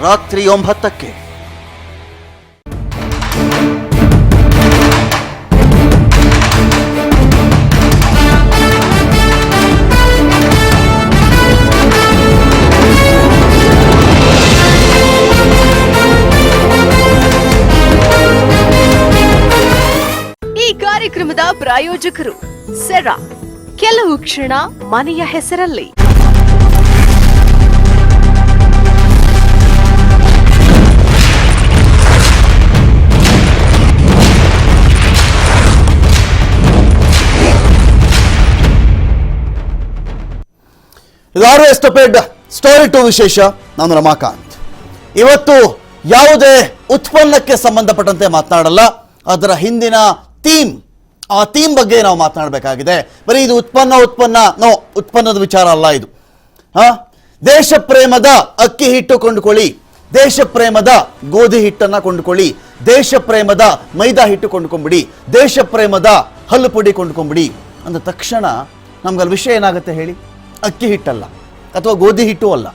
ರಾತ್ರಿ 9ಕ್ಕೆ. ಈ ಕಾರ್ಯಕ್ರಮದ ಪ್ರಾಯೋಜಕರು ಸೆರಾ, ಕೆಲವು ಕ್ಷಣ ಮನೆಯ ಹೆಸರಲ್ಲಿ. ಇದಾರು ಎಸ್ಟಪೇಡ್ ಸ್ಟೋರಿ 2 ವಿಶೇಷ. ನಾನು ರಮಾಕಾಂತ್. ಇವತ್ತು ಯಾವುದೇ ಉತ್ಪನ್ನಕ್ಕೆ ಸಂಬಂಧಪಟ್ಟಂತೆ ಮಾತನಾಡಲ್ಲ, ಅದರ ಹಿಂದಿನ ಆ ಥೀಮ್ ಬಗ್ಗೆ ನಾವು ಮಾತನಾಡಬೇಕಾಗಿದೆ. ಬರೀ ಇದು ಉತ್ಪನ್ನದ ವಿಚಾರ ಅಲ್ಲ ಇದು. ದೇಶ ಪ್ರೇಮದ ಅಕ್ಕಿ ಹಿಟ್ಟು ಕೊಂಡುಕೊಳ್ಳಿ, ದೇಶ ಪ್ರೇಮದ ಗೋಧಿ ಹಿಟ್ಟನ್ನು ಕೊಂಡುಕೊಳ್ಳಿ, ದೇಶ ಪ್ರೇಮದ ಮೈದಾ ಹಿಟ್ಟು ಕೊಂಡ್ಕೊಂಬಿಡಿ, ದೇಶ ಪ್ರೇಮದ ಹಲ್ಲು ಪುಡಿ ಕೊಂಡ್ಕೊಂಬಿಡಿ ಅಂದ ತಕ್ಷಣ ನಮ್ಗಲ್ಲಿ ವಿಷಯ ಏನಾಗುತ್ತೆ ಹೇಳಿ? ಅಕ್ಕಿ ಹಿಟ್ಟಲ್ಲ, ಅಥವಾ ಗೋಧಿ ಹಿಟ್ಟು ಅಲ್ಲ,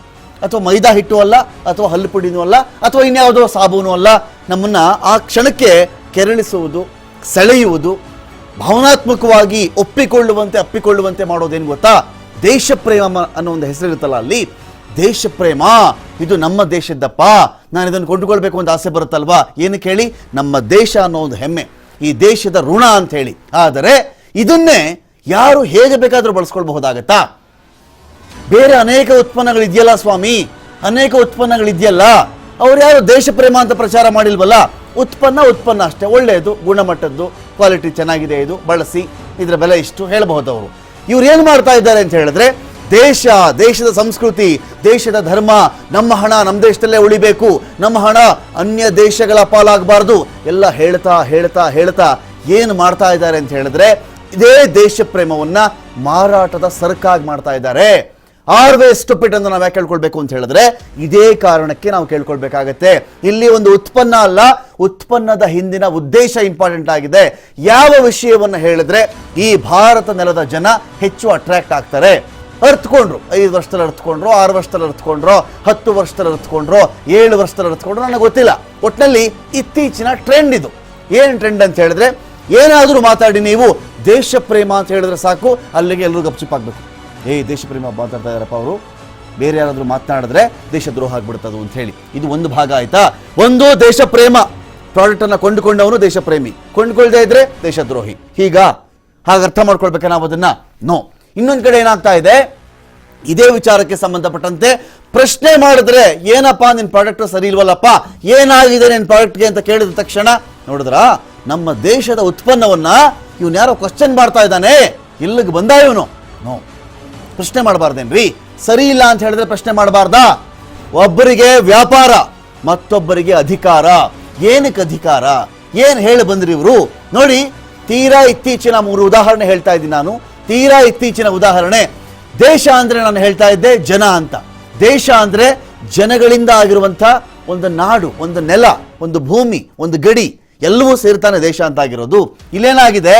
ಅಥವಾ ಮೈದಾ ಹಿಟ್ಟು ಅಲ್ಲ, ಅಥವಾ ಹಲ್ಲು ಪುಡಿನೂ ಅಲ್ಲ, ಅಥವಾ ಇನ್ಯಾವುದೋ ಸಾಬೂನು ಅಲ್ಲ. ನಮ್ಮನ್ನು ಆ ಕ್ಷಣಕ್ಕೆ ಕೆರಳಿಸುವುದು, ಸೆಳೆಯುವುದು, ಭಾವನಾತ್ಮಕವಾಗಿ ಅಪ್ಪಿಕೊಳ್ಳುವಂತೆ ಮಾಡೋದೇನು ಗೊತ್ತಾ? ದೇಶ ಪ್ರೇಮ ಅನ್ನೋ ಒಂದು ಹೆಸರಿರುತ್ತಲ್ಲ, ಅಲ್ಲಿ ದೇಶ ಪ್ರೇಮ, ಇದು ನಮ್ಮ ದೇಶದ್ದಪ್ಪ, ನಾನು ಇದನ್ನು ಕೊಂಡುಕೊಳ್ಬೇಕು ಅಂತ ಆಸೆ ಬರುತ್ತಲ್ವಾ? ಏನಕ್ಕೆ ಹೇಳಿ? ನಮ್ಮ ದೇಶ ಅನ್ನೋ ಒಂದು ಹೆಮ್ಮೆ, ಈ ದೇಶದ ಋಣ ಅಂತ ಹೇಳಿ. ಆದರೆ ಇದನ್ನೇ ಯಾರು ಹೇಗೆ ಬೇಕಾದರೂ ಬಳಸ್ಕೊಳ್ಬಹುದಾಗತ್ತಾ? ಬೇರೆ ಅನೇಕ ಉತ್ಪನ್ನಗಳಿದೆಯಲ್ಲ ಸ್ವಾಮಿ, ಅನೇಕ ಉತ್ಪನ್ನಗಳಿದೆಯಲ್ಲ, ಅವ್ರು ಯಾರು ದೇಶ ಪ್ರೇಮ ಅಂತ ಪ್ರಚಾರ ಮಾಡಿಲ್ವಲ್ಲ. ಉತ್ಪನ್ನ ಅಷ್ಟೇ, ಒಳ್ಳೆಯದು, ಗುಣಮಟ್ಟದ್ದು, ಕ್ವಾಲಿಟಿ ಚೆನ್ನಾಗಿದೆ, ಇದು ಬಳಸಿ, ಇದರ ಬೆಲೆ ಇಷ್ಟು ಹೇಳಬಹುದು ಅವರು. ಇವ್ರು ಏನು ಮಾಡ್ತಾ ಇದ್ದಾರೆ ಅಂತ ಹೇಳಿದ್ರೆ, ದೇಶದ ಸಂಸ್ಕೃತಿ, ದೇಶದ ಧರ್ಮ, ನಮ್ಮ ಹಣ ನಮ್ಮ ದೇಶದಲ್ಲೇ ಉಳಿಬೇಕು, ನಮ್ಮ ಹಣ ಅನ್ಯ ದೇಶಗಳ ಪಾಲಾಗಬಾರ್ದು ಎಲ್ಲ ಹೇಳ್ತಾ ಏನು ಮಾಡ್ತಾ ಇದ್ದಾರೆ ಅಂತ ಹೇಳಿದ್ರೆ, ಇದೇ ದೇಶ ಪ್ರೇಮವನ್ನ ಮಾರಾಟದ ಸರಕಾಗಿ ಮಾಡ್ತಾ ಇದ್ದಾರೆ. ಆಲ್ವೇಸ್ ಸ್ಟುಪಿಡ್ ಅಂತ ನಾವು ಯಾಕೆ ಕೇಳ್ಕೊಳ್ಬೇಕು ಅಂತ ಹೇಳಿದ್ರೆ, ಇದೇ ಕಾರಣಕ್ಕೆ ನಾವು ಕೇಳ್ಕೊಳ್ಬೇಕಾಗತ್ತೆ. ಇಲ್ಲಿ ಒಂದು ಉತ್ಪನ್ನ ಅಲ್ಲ, ಉತ್ಪನ್ನದ ಹಿಂದಿನ ಉದ್ದೇಶ ಇಂಪಾರ್ಟೆಂಟ್ ಆಗಿದೆ. ಯಾವ ವಿಷಯವನ್ನು ಹೇಳಿದ್ರೆ ಈ ಭಾರತ ನೆಲದ ಜನ ಹೆಚ್ಚು ಅಟ್ರಾಕ್ಟ್ ಆಗ್ತಾರೆ? ಅರ್ಥಕೊಂಡ್ರು, 5 ವರ್ಷದಲ್ಲಿ ಅರ್ಥಕೊಂಡ್ರು, 6 ವರ್ಷದಲ್ಲಿ ಅರ್ಥಕೊಂಡ್ರು, 10 ವರ್ಷದಲ್ಲಿ ಅರ್ಥಕೊಂಡ್ರು, 7 ವರ್ಷದಲ್ಲಿ ಅರ್ಥಕೊಂಡ್ರು, ನನಗೆ ಗೊತ್ತಿಲ್ಲ. ಒಟ್ಟಿನಲ್ಲಿ ಇತ್ತೀಚಿನ ಟ್ರೆಂಡ್ ಇದು. ಏನು ಟ್ರೆಂಡ್ ಅಂತ ಹೇಳಿದ್ರೆ, ಏನಾದರೂ ಮಾತಾಡಿ ನೀವು ದೇಶ ಪ್ರೇಮ ಅಂತ ಹೇಳಿದ್ರೆ ಸಾಕು, ಅಲ್ಲಿಗೆ ಎಲ್ಲರೂ ಗಪ್ಚಿಪ್ಪಾಗಬೇಕು. ದೇಶ ಪ್ರೇಮ ಮಾತಾಡ್ತಾ ಇದ್ದಾರಪ್ಪ ಅವರು, ಬೇರೆ ಯಾರಾದರೂ ಮಾತನಾಡಿದ್ರೆ ದೇಶದ್ರೋಹ ಆಗ್ಬಿಡ್ತದು ಅಂತ ಹೇಳಿ. ಇದು ಒಂದು ಭಾಗ ಆಯ್ತಾ? ಒಂದು ದೇಶ ಪ್ರೇಮ ಪ್ರಾಡಕ್ಟ್ ಅನ್ನ ಕೊಂಡುಕೊಂಡವನು ದೇಶ ಪ್ರೇಮಿ, ಕೊಂಡುಕೊಳ್ಳದೆ ಇದ್ರೆ ದೇಶದ್ರೋಹಿ. ಹಾಗೆ ಅರ್ಥ ಮಾಡ್ಕೊಳ್ಬೇಕಾ ನಾವು ಅದನ್ನ? ನೋ. ಇನ್ನೊಂದು ಕಡೆ ಏನಾಗ್ತಾ ಇದೆ, ಇದೇ ವಿಚಾರಕ್ಕೆ ಸಂಬಂಧಪಟ್ಟಂತೆ ಪ್ರಶ್ನೆ ಮಾಡಿದ್ರೆ, ಏನಪ್ಪ ನಿನ್ ಪ್ರಾಡಕ್ಟ್ ಸರಿ ಇಲ್ವಲ್ಲಪ್ಪ, ಏನಾಗಿದೆ ನಿನ್ ಪ್ರಾಡಕ್ಟ್ಗೆ ಅಂತ ಕೇಳಿದ ತಕ್ಷಣ, ನೋಡಿದ್ರ ನಮ್ಮ ದೇಶದ ಉತ್ಪನ್ನವನ್ನ ಇವನು ಯಾರೋ ಕ್ವಶನ್ ಮಾಡ್ತಾ ಇದ್ದಾನೆ, ಇಲ್ಲಿಗೆ ಬಂದ ಇವನು. ನೋ, ಪ್ರಶ್ನೆ ಮಾಡಬಾರ್ದೇನ್ರಿ? ಸರಿ ಇಲ್ಲ ಅಂತ ಹೇಳಿದ್ರೆ ಪ್ರಶ್ನೆ ಮಾಡಬಾರ್ದಾ? ಒಬ್ಬರಿಗೆ ವ್ಯಾಪಾರ, ಮತ್ತೊಬ್ಬರಿಗೆ ಅಧಿಕಾರ. ಏನಕ್ಕೆ ಅಧಿಕಾರ? ಏನು ಹೇಳಿ ಬಂದ್ರಿ ಇವರು? ನೋಡಿ, ತೀರಾ ಇತ್ತೀಚಿನ 3 ಉದಾಹರಣೆ ಹೇಳ್ತಾ ಇದ್ದೀನಿ ನಾನು. ತೀರಾ ಇತ್ತೀಚಿನ ಉದಾಹರಣೆ, ದೇಶ ಅಂದ್ರೆ ನಾನು ಹೇಳ್ತಾ ಇದ್ದೆ ಜನ ಅಂತ. ದೇಶ ಅಂದ್ರೆ ಜನಗಳಿಂದ ಆಗಿರುವಂಥ ಒಂದು ನಾಡು, ಒಂದು ನೆಲ, ಒಂದು ಭೂಮಿ, ಒಂದು ಗಡಿ, ಎಲ್ಲವೂ ಸೇರ್ತಾನೆ ದೇಶ ಅಂತ ಆಗಿರೋದು. ಇಲ್ಲೇನಾಗಿದೆ,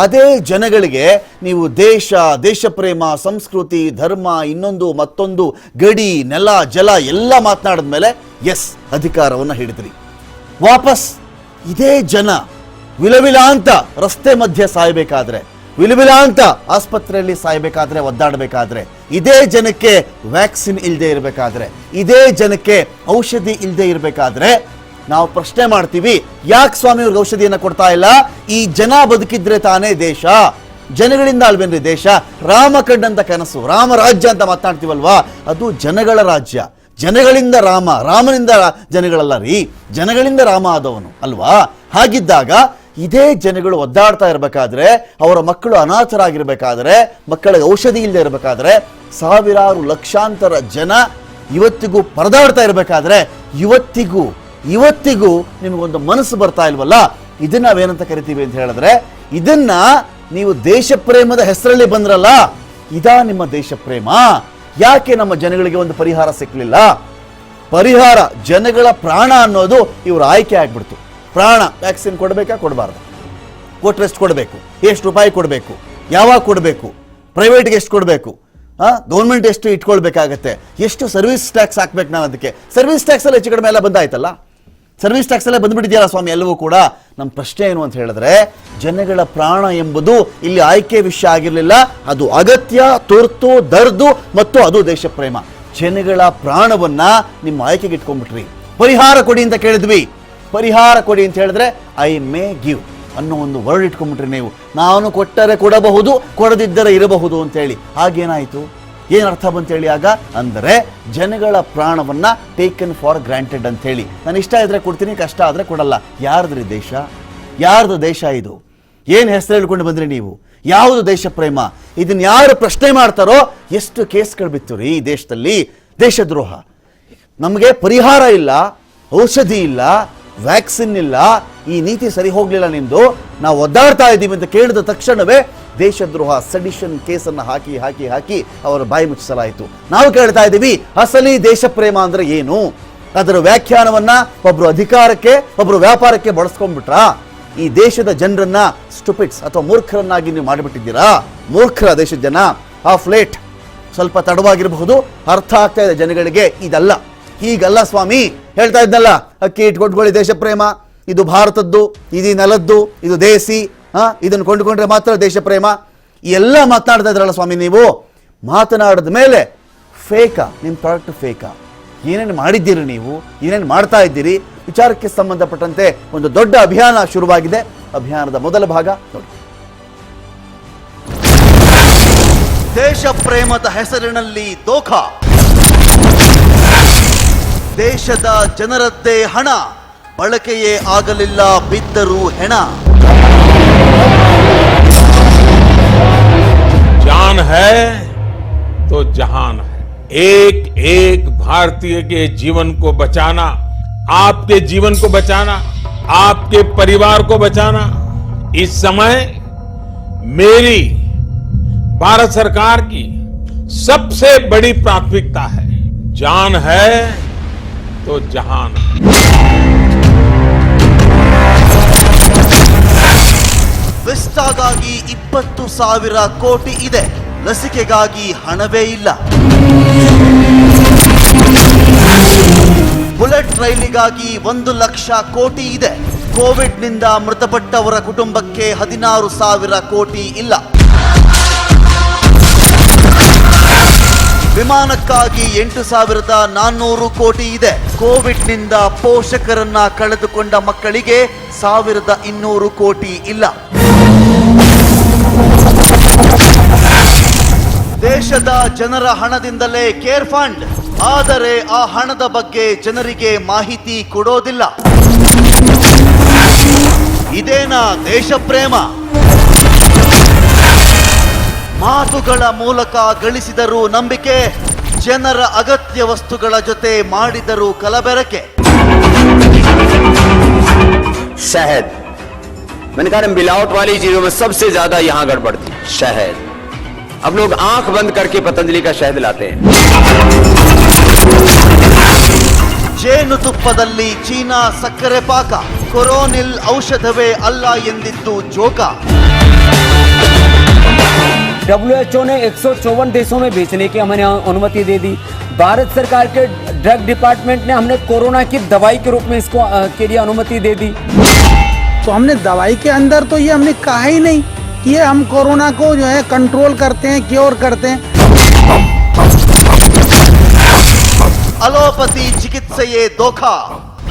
ಅದೇ ಜನಗಳಿಗೆ ನೀವು ದೇಶ ಪ್ರೇಮ, ಸಂಸ್ಕೃತಿ, ಧರ್ಮ, ಇನ್ನೊಂದು ಮತ್ತೊಂದು, ಗಡಿ, ನೆಲ, ಜಲ ಎಲ್ಲ ಮಾತನಾಡಿದ್ಮೇಲೆ ಎಸ್ ಅಧಿಕಾರವನ್ನು ಹಿಡಿದ್ರಿ. ವಾಪಸ್ ಇದೇ ಜನ ವಿಲವಿಲ ಅಂತ ರಸ್ತೆ ಮಧ್ಯೆ ಸಾಯಬೇಕಾದ್ರೆ, ವಿಲವಿಲ ಅಂತ ಆಸ್ಪತ್ರೆಯಲ್ಲಿ ಸಾಯಬೇಕಾದ್ರೆ, ಒದ್ದಾಡಬೇಕಾದ್ರೆ, ಇದೇ ಜನಕ್ಕೆ ವ್ಯಾಕ್ಸಿನ್ ಇಲ್ಲದೆ ಇರಬೇಕಾದ್ರೆ, ಇದೇ ಜನಕ್ಕೆ ಔಷಧಿ ಇಲ್ಲದೆ ಇರಬೇಕಾದ್ರೆ ನಾವು ಪ್ರಶ್ನೆ ಮಾಡ್ತೀವಿ, ಯಾಕೆ ಸ್ವಾಮಿ ಅವ್ರಿಗೆ ಔಷಧಿಯನ್ನು ಕೊಡ್ತಾ ಇಲ್ಲ? ಈ ಜನ ಬದುಕಿದ್ರೆ ತಾನೇ ದೇಶ, ಜನಗಳಿಂದ ಅಲ್ವೇನ್ರಿ ದೇಶ? ರಾಮ ಕಂಡಂತ ಕನಸು, ರಾಮರಾಜ್ಯ ಅಂತ ಮಾತನಾಡ್ತೀವಲ್ವಾ, ಅದು ಜನಗಳ ರಾಜ್ಯ, ಜನಗಳಿಂದ ರಾಮ, ರಾಮನಿಂದ ಜನಗಳಲ್ಲ ರೀ, ಜನಗಳಿಂದ ರಾಮ ಆದವನು ಅಲ್ವಾ? ಹಾಗಿದ್ದಾಗ ಇದೇ ಜನಗಳು ಒದ್ದಾಡ್ತಾ ಇರಬೇಕಾದ್ರೆ, ಅವರ ಮಕ್ಕಳು ಅನಾಥರಾಗಿರ್ಬೇಕಾದ್ರೆ, ಮಕ್ಕಳಿಗೆ ಔಷಧಿ ಇಲ್ಲದೆ ಇರಬೇಕಾದ್ರೆ, ಸಾವಿರಾರು ಲಕ್ಷಾಂತರ ಜನ ಇವತ್ತಿಗೂ ಪರದಾಡ್ತಾ ಇರಬೇಕಾದ್ರೆ, ಇವತ್ತಿಗೂ ನಿಮಗೊಂದು ಮನಸ್ಸು ಬರ್ತಾ ಇಲ್ವಲ್ಲ? ಇದನ್ನ ನಾವೇನಂತ ಕರಿತೀವಿ ಅಂತ ಹೇಳಿದ್ರೆ, ಇದನ್ನ ನೀವು ದೇಶ ಪ್ರೇಮದ ಹೆಸರಲ್ಲಿ ಬಂದ್ರಲ್ಲ, ಇದಾ ನಿಮ್ಮ ದೇಶ ಪ್ರೇಮ? ಯಾಕೆ ನಮ್ಮ ಜನಗಳಿಗೆ ಒಂದು ಪರಿಹಾರ ಸಿಕ್ಕಲಿಲ್ಲ? ಪರಿಹಾರ, ಜನಗಳ ಪ್ರಾಣ ಅನ್ನೋದು ಇವ್ರ ಆಯ್ಕೆ ಆಗ್ಬಿಡ್ತು. ಪ್ರಾಣ, ವ್ಯಾಕ್ಸಿನ್ ಕೊಡಬೇಕಾ ಕೊಡಬಾರ್ದು? ಕೊಟ್ಟರೆ ಎಷ್ಟು ಕೊಡಬೇಕು? ಎಷ್ಟು ರೂಪಾಯಿ ಕೊಡಬೇಕು? ಯಾವಾಗ ಕೊಡಬೇಕು? ಪ್ರೈವೇಟ್ಗೆ ಎಷ್ಟು ಕೊಡಬೇಕು? ಗೌರ್ಮೆಂಟ್ ಎಷ್ಟು ಇಟ್ಕೊಳ್ಬೇಕಾಗತ್ತೆ, ಎಷ್ಟು ಸರ್ವಿಸ್ ಟ್ಯಾಕ್ಸ್ ಹಾಕ್ಬೇಕು ನಾವು, ಅದಕ್ಕೆ ಸರ್ವಿಸ್ ಟ್ಯಾಕ್ಸ್ ಎಲ್ಲ ಹೆಚ್ಚು ಕಡಿಮೆ ಎಲ್ಲ ಬಂದಾಯ್ತಲ್ಲ, ಸರ್ವಿಸ್ ಟ್ಯಾಕ್ಸ್ ಎಲ್ಲ ಬಂದ್ಬಿಟ್ಟಿದೆಯಲ್ಲ ಸ್ವಾಮಿ ಎಲ್ಲವೂ ಕೂಡ. ನಮ್ಮ ಪ್ರಶ್ನೆ ಏನು ಅಂತ ಹೇಳಿದ್ರೆ, ಜನಗಳ ಪ್ರಾಣ ಎಂಬುದು ಇಲ್ಲಿ ಆಯ್ಕೆ ವಿಷಯ ಆಗಿರಲಿಲ್ಲ, ಅದು ಅಗತ್ಯ, ತುರ್ತು, ದರ್ದು ಮತ್ತು ಅದು ದೇಶ ಪ್ರೇಮ. ಜನಗಳ ಪ್ರಾಣವನ್ನ ನಿಮ್ಮ ಆಯ್ಕೆಗೆ ಇಟ್ಕೊಂಡ್ಬಿಟ್ರಿ. ಪರಿಹಾರ ಕೊಡಿ ಅಂತ ಕೇಳಿದ್ವಿ, ಪರಿಹಾರ ಕೊಡಿ ಅಂತ ಹೇಳಿದ್ರೆ ಐ ಮೇ ಗಿವ್ ಅನ್ನೋ ಒಂದು ವರ್ಡ್ ಇಟ್ಕೊಂಡ್ಬಿಟ್ರಿ ನೀವು. ನಾನು ಕೊಟ್ಟರೆ ಕೊಡಬಹುದು, ಕೊಡದಿದ್ದರೆ ಇರಬಹುದು ಅಂತೇಳಿ. ಆಗೇನಾಯಿತು, ಏನು ಅರ್ಥ ಬಂತೇಳಿ ಆಗ ಅಂದರೆ ಜನಗಳ ಪ್ರಾಣವನ್ನ ಟೇಕನ್ ಫಾರ್ ಗ್ರಾಂಟೆಡ್ ಅಂತ ಹೇಳಿ. ನಾನು ಇಷ್ಟ ಇದ್ರೆ ಕೊಡ್ತೀನಿ, ಕಷ್ಟ ಆದರೆ ಕೊಡಲ್ಲ. ಯಾರ್ದ್ರಿ ದೇಶ, ಯಾರ್ದು ದೇಶ ಇದು? ಏನು ಹೆಸರು ಹೇಳ್ಕೊಂಡು ಬಂದ್ರಿ ನೀವು? ಯಾವುದು ದೇಶ ಪ್ರೇಮ? ಇದನ್ನ ಯಾರು ಪ್ರಶ್ನೆ ಮಾಡ್ತಾರೋ ಎಷ್ಟು ಕೇಸ್ಗಳು ಬಿತ್ತು ರೀ ಈ ದೇಶದಲ್ಲಿ. ದೇಶದ್ರೋಹ. ನಮಗೆ ಪರಿಹಾರ ಇಲ್ಲ, ಔಷಧಿ ಇಲ್ಲ, ವ್ಯಾಕ್ಸಿನ್ ಇಲ್ಲ, ಈ ನೀತಿ ಸರಿ ಹೋಗ್ಲಿಲ್ಲ ನಿಮ್ದು, ನಾವು ಒದ್ದಾಡ್ತಾ ಇದ್ದೀವಿ ಅಂತ ಕೇಳಿದ ತಕ್ಷಣವೇ ದೇಶದ್ರೋಹ ಸೆಡಿಷನ್ ಕೇಸನ್ನು ಹಾಕಿ ಹಾಕಿ ಹಾಕಿ ಅವರ ಬಾಯಿ ಮುಚ್ಚಿಸಲಾಯಿತು. ನಾವು ಕೇಳ್ತಾ ಇದ್ದೀವಿ, ಅಸಲಿ ದೇಶ ಪ್ರೇಮ ಅಂದ್ರೆ ಏನು? ಅದರ ವ್ಯಾಖ್ಯಾನವನ್ನ ಒಬ್ರು ಅಧಿಕಾರಕ್ಕೆ, ಒಬ್ರು ವ್ಯಾಪಾರಕ್ಕೆ ಬಳಸ್ಕೊಂಡ್ಬಿಟ್ರಾ? ಈ ದೇಶದ ಜನರನ್ನ ಸ್ಟುಪಿಡ್ಸ್ ಅಥವಾ ಮೂರ್ಖರನ್ನಾಗಿ ನೀವು ಮಾಡಿಬಿಟ್ಟಿದ್ದೀರಾ. ಮೂರ್ಖರ ದೇಶದ ಜನ. ಆಫ್ ಲೇಟ್ ಸ್ವಲ್ಪ ತಡವಾಗಿರಬಹುದು, ಅರ್ಥ ಆಗ್ತಾ ಇದೆ ಜನಗಳಿಗೆ. ಇದಲ್ಲ, ಹೀಗಲ್ಲ ಸ್ವಾಮಿ. ಹೇಳ್ತಾ ಇದ್ನಲ್ಲ, ಅಕ್ಕಿ ಇಟ್ಕೊಟ್ಕೊಳ್ಳಿ ದೇಶ ಪ್ರೇಮ, ಇದು ಭಾರತದ್ದು, ಇದು ನೆಲದ್ದು, ಇದು ದೇಸಿ, ಇದನ್ನು ಕೊಂಡುಕೊಂಡ್ರೆ ಮಾತ್ರ ದೇಶ ಪ್ರೇಮ. ಎಲ್ಲ ಮಾತನಾಡ್ತಾ ಇದ್ರಲ್ಲ ಸ್ವಾಮಿ ನೀವು. ಮಾತನಾಡಿದ ಮೇಲೆ ಫೇಕಾ, ನಿಮ್ಮ ಪ್ರಾಡಕ್ಟ್ ಫೇಕಾ? ಏನೇನು ಮಾಡಿದ್ದೀರಿ ನೀವು, ಏನೇನು ಮಾಡ್ತಾ ಇದ್ದೀರಿ? ವಿಚಾರಕ್ಕೆ ಸಂಬಂಧಪಟ್ಟಂತೆ ಒಂದು ದೊಡ್ಡ ಅಭಿಯಾನ ಶುರುವಾಗಿದೆ. ಅಭಿಯಾನದ ಮೊದಲ ಭಾಗ ನೋಡಿ. ದೇಶ ಪ್ರೇಮದ ಹೆಸರಿನಲ್ಲಿ ದೋಖಾ. ದೇಶದ ಜನರದ್ದೇ ಹಣ, ಬಳಕೆಯೇ ಆಗಲಿಲ್ಲ, ಬಿದ್ದರೂ ಹೆಣ. जान है तो जहान है। एक एक भारतीय के जीवन को बचाना, आपके जीवन को बचाना, आपके परिवार को बचाना इस समय मेरी भारत सरकार की सबसे बड़ी प्राथमिकता है। जान है तो जहान है। ವಿಸ್ಟಾಗಾಗಿ 20,000 ಕೋಟಿ ಇದೆ, ಲಸಿಕೆಗಾಗಿ ಹಣವೇ ಇಲ್ಲ. ಬುಲೆಟ್ ರೈಲಿಗಾಗಿ 1,00,000 ಕೋಟಿ ಇದೆ, ಕೋವಿಡ್ನಿಂದ ಮೃತಪಟ್ಟವರ ಕುಟುಂಬಕ್ಕೆ 16,000 ಕೋಟಿ ಇಲ್ಲ. ವಿಮಾನಕ್ಕಾಗಿ 8,400 ಕೋಟಿ ಇದೆ, ಕೋವಿಡ್ನಿಂದ ಪೋಷಕರನ್ನ ಕಳೆದುಕೊಂಡ ಮಕ್ಕಳಿಗೆ 1,200 ಕೋಟಿ ಇಲ್ಲ. ದೇಶದ ಜನರ ಹಣದಿಂದಲೇ ಕೇರ್ ಫಂಡ್, ಆದರೆ ಆ ಹಣದ ಬಗ್ಗೆ ಜನರಿಗೆ ಮಾಹಿತಿ ಕೊಡೋದಿಲ್ಲ. ಇದೇನಾ ದೇಶ ಪ್ರೇಮ? ಮಾತುಗಳ ಮೂಲಕ ಗಳಿಸಿದರು ನಂಬಿಕೆ, ಜನರ ಅಗತ್ಯ ವಸ್ತುಗಳ ಜೊತೆ ಮಾಡಿದರು ಕಲಬೆರಕೆ. शहद, मैंने कहा मिलावट वाली चीजों में सबसे ज्यादा यहां गड़बड़ थी शहद. अब लोग आंख बंद करके पतंजलि का शहद लाते हैं. ಜೇನುತುಪ್ಪದಲ್ಲಿ ಚೀನಾ ಸಕ್ಕರೆ ಪಾಕ, ಕೊರೋನಿಲ್ ಔಷಧವೇ ಅಲ್ಲ ಎಂದಿದ್ದು ಜೋಕ. WHO ने 154 देशों में बेचने की हमें अनुमति दे दी. भारत सरकार के ड्रग डिपार्टमेंट ने हमने कोरोना की दवाई के रूप में इसको के लिए अनुमति दे दी. तो हमने दवाई के अंदर तो ये हमने कहा ही नहीं कि ये हम कोरोना को जो है कंट्रोल करते हैं, क्योर करते हैं. ಅಲೋಪತಿ ಚಿಕಿತ್ಸೆಯೇ ದೋಖಾ.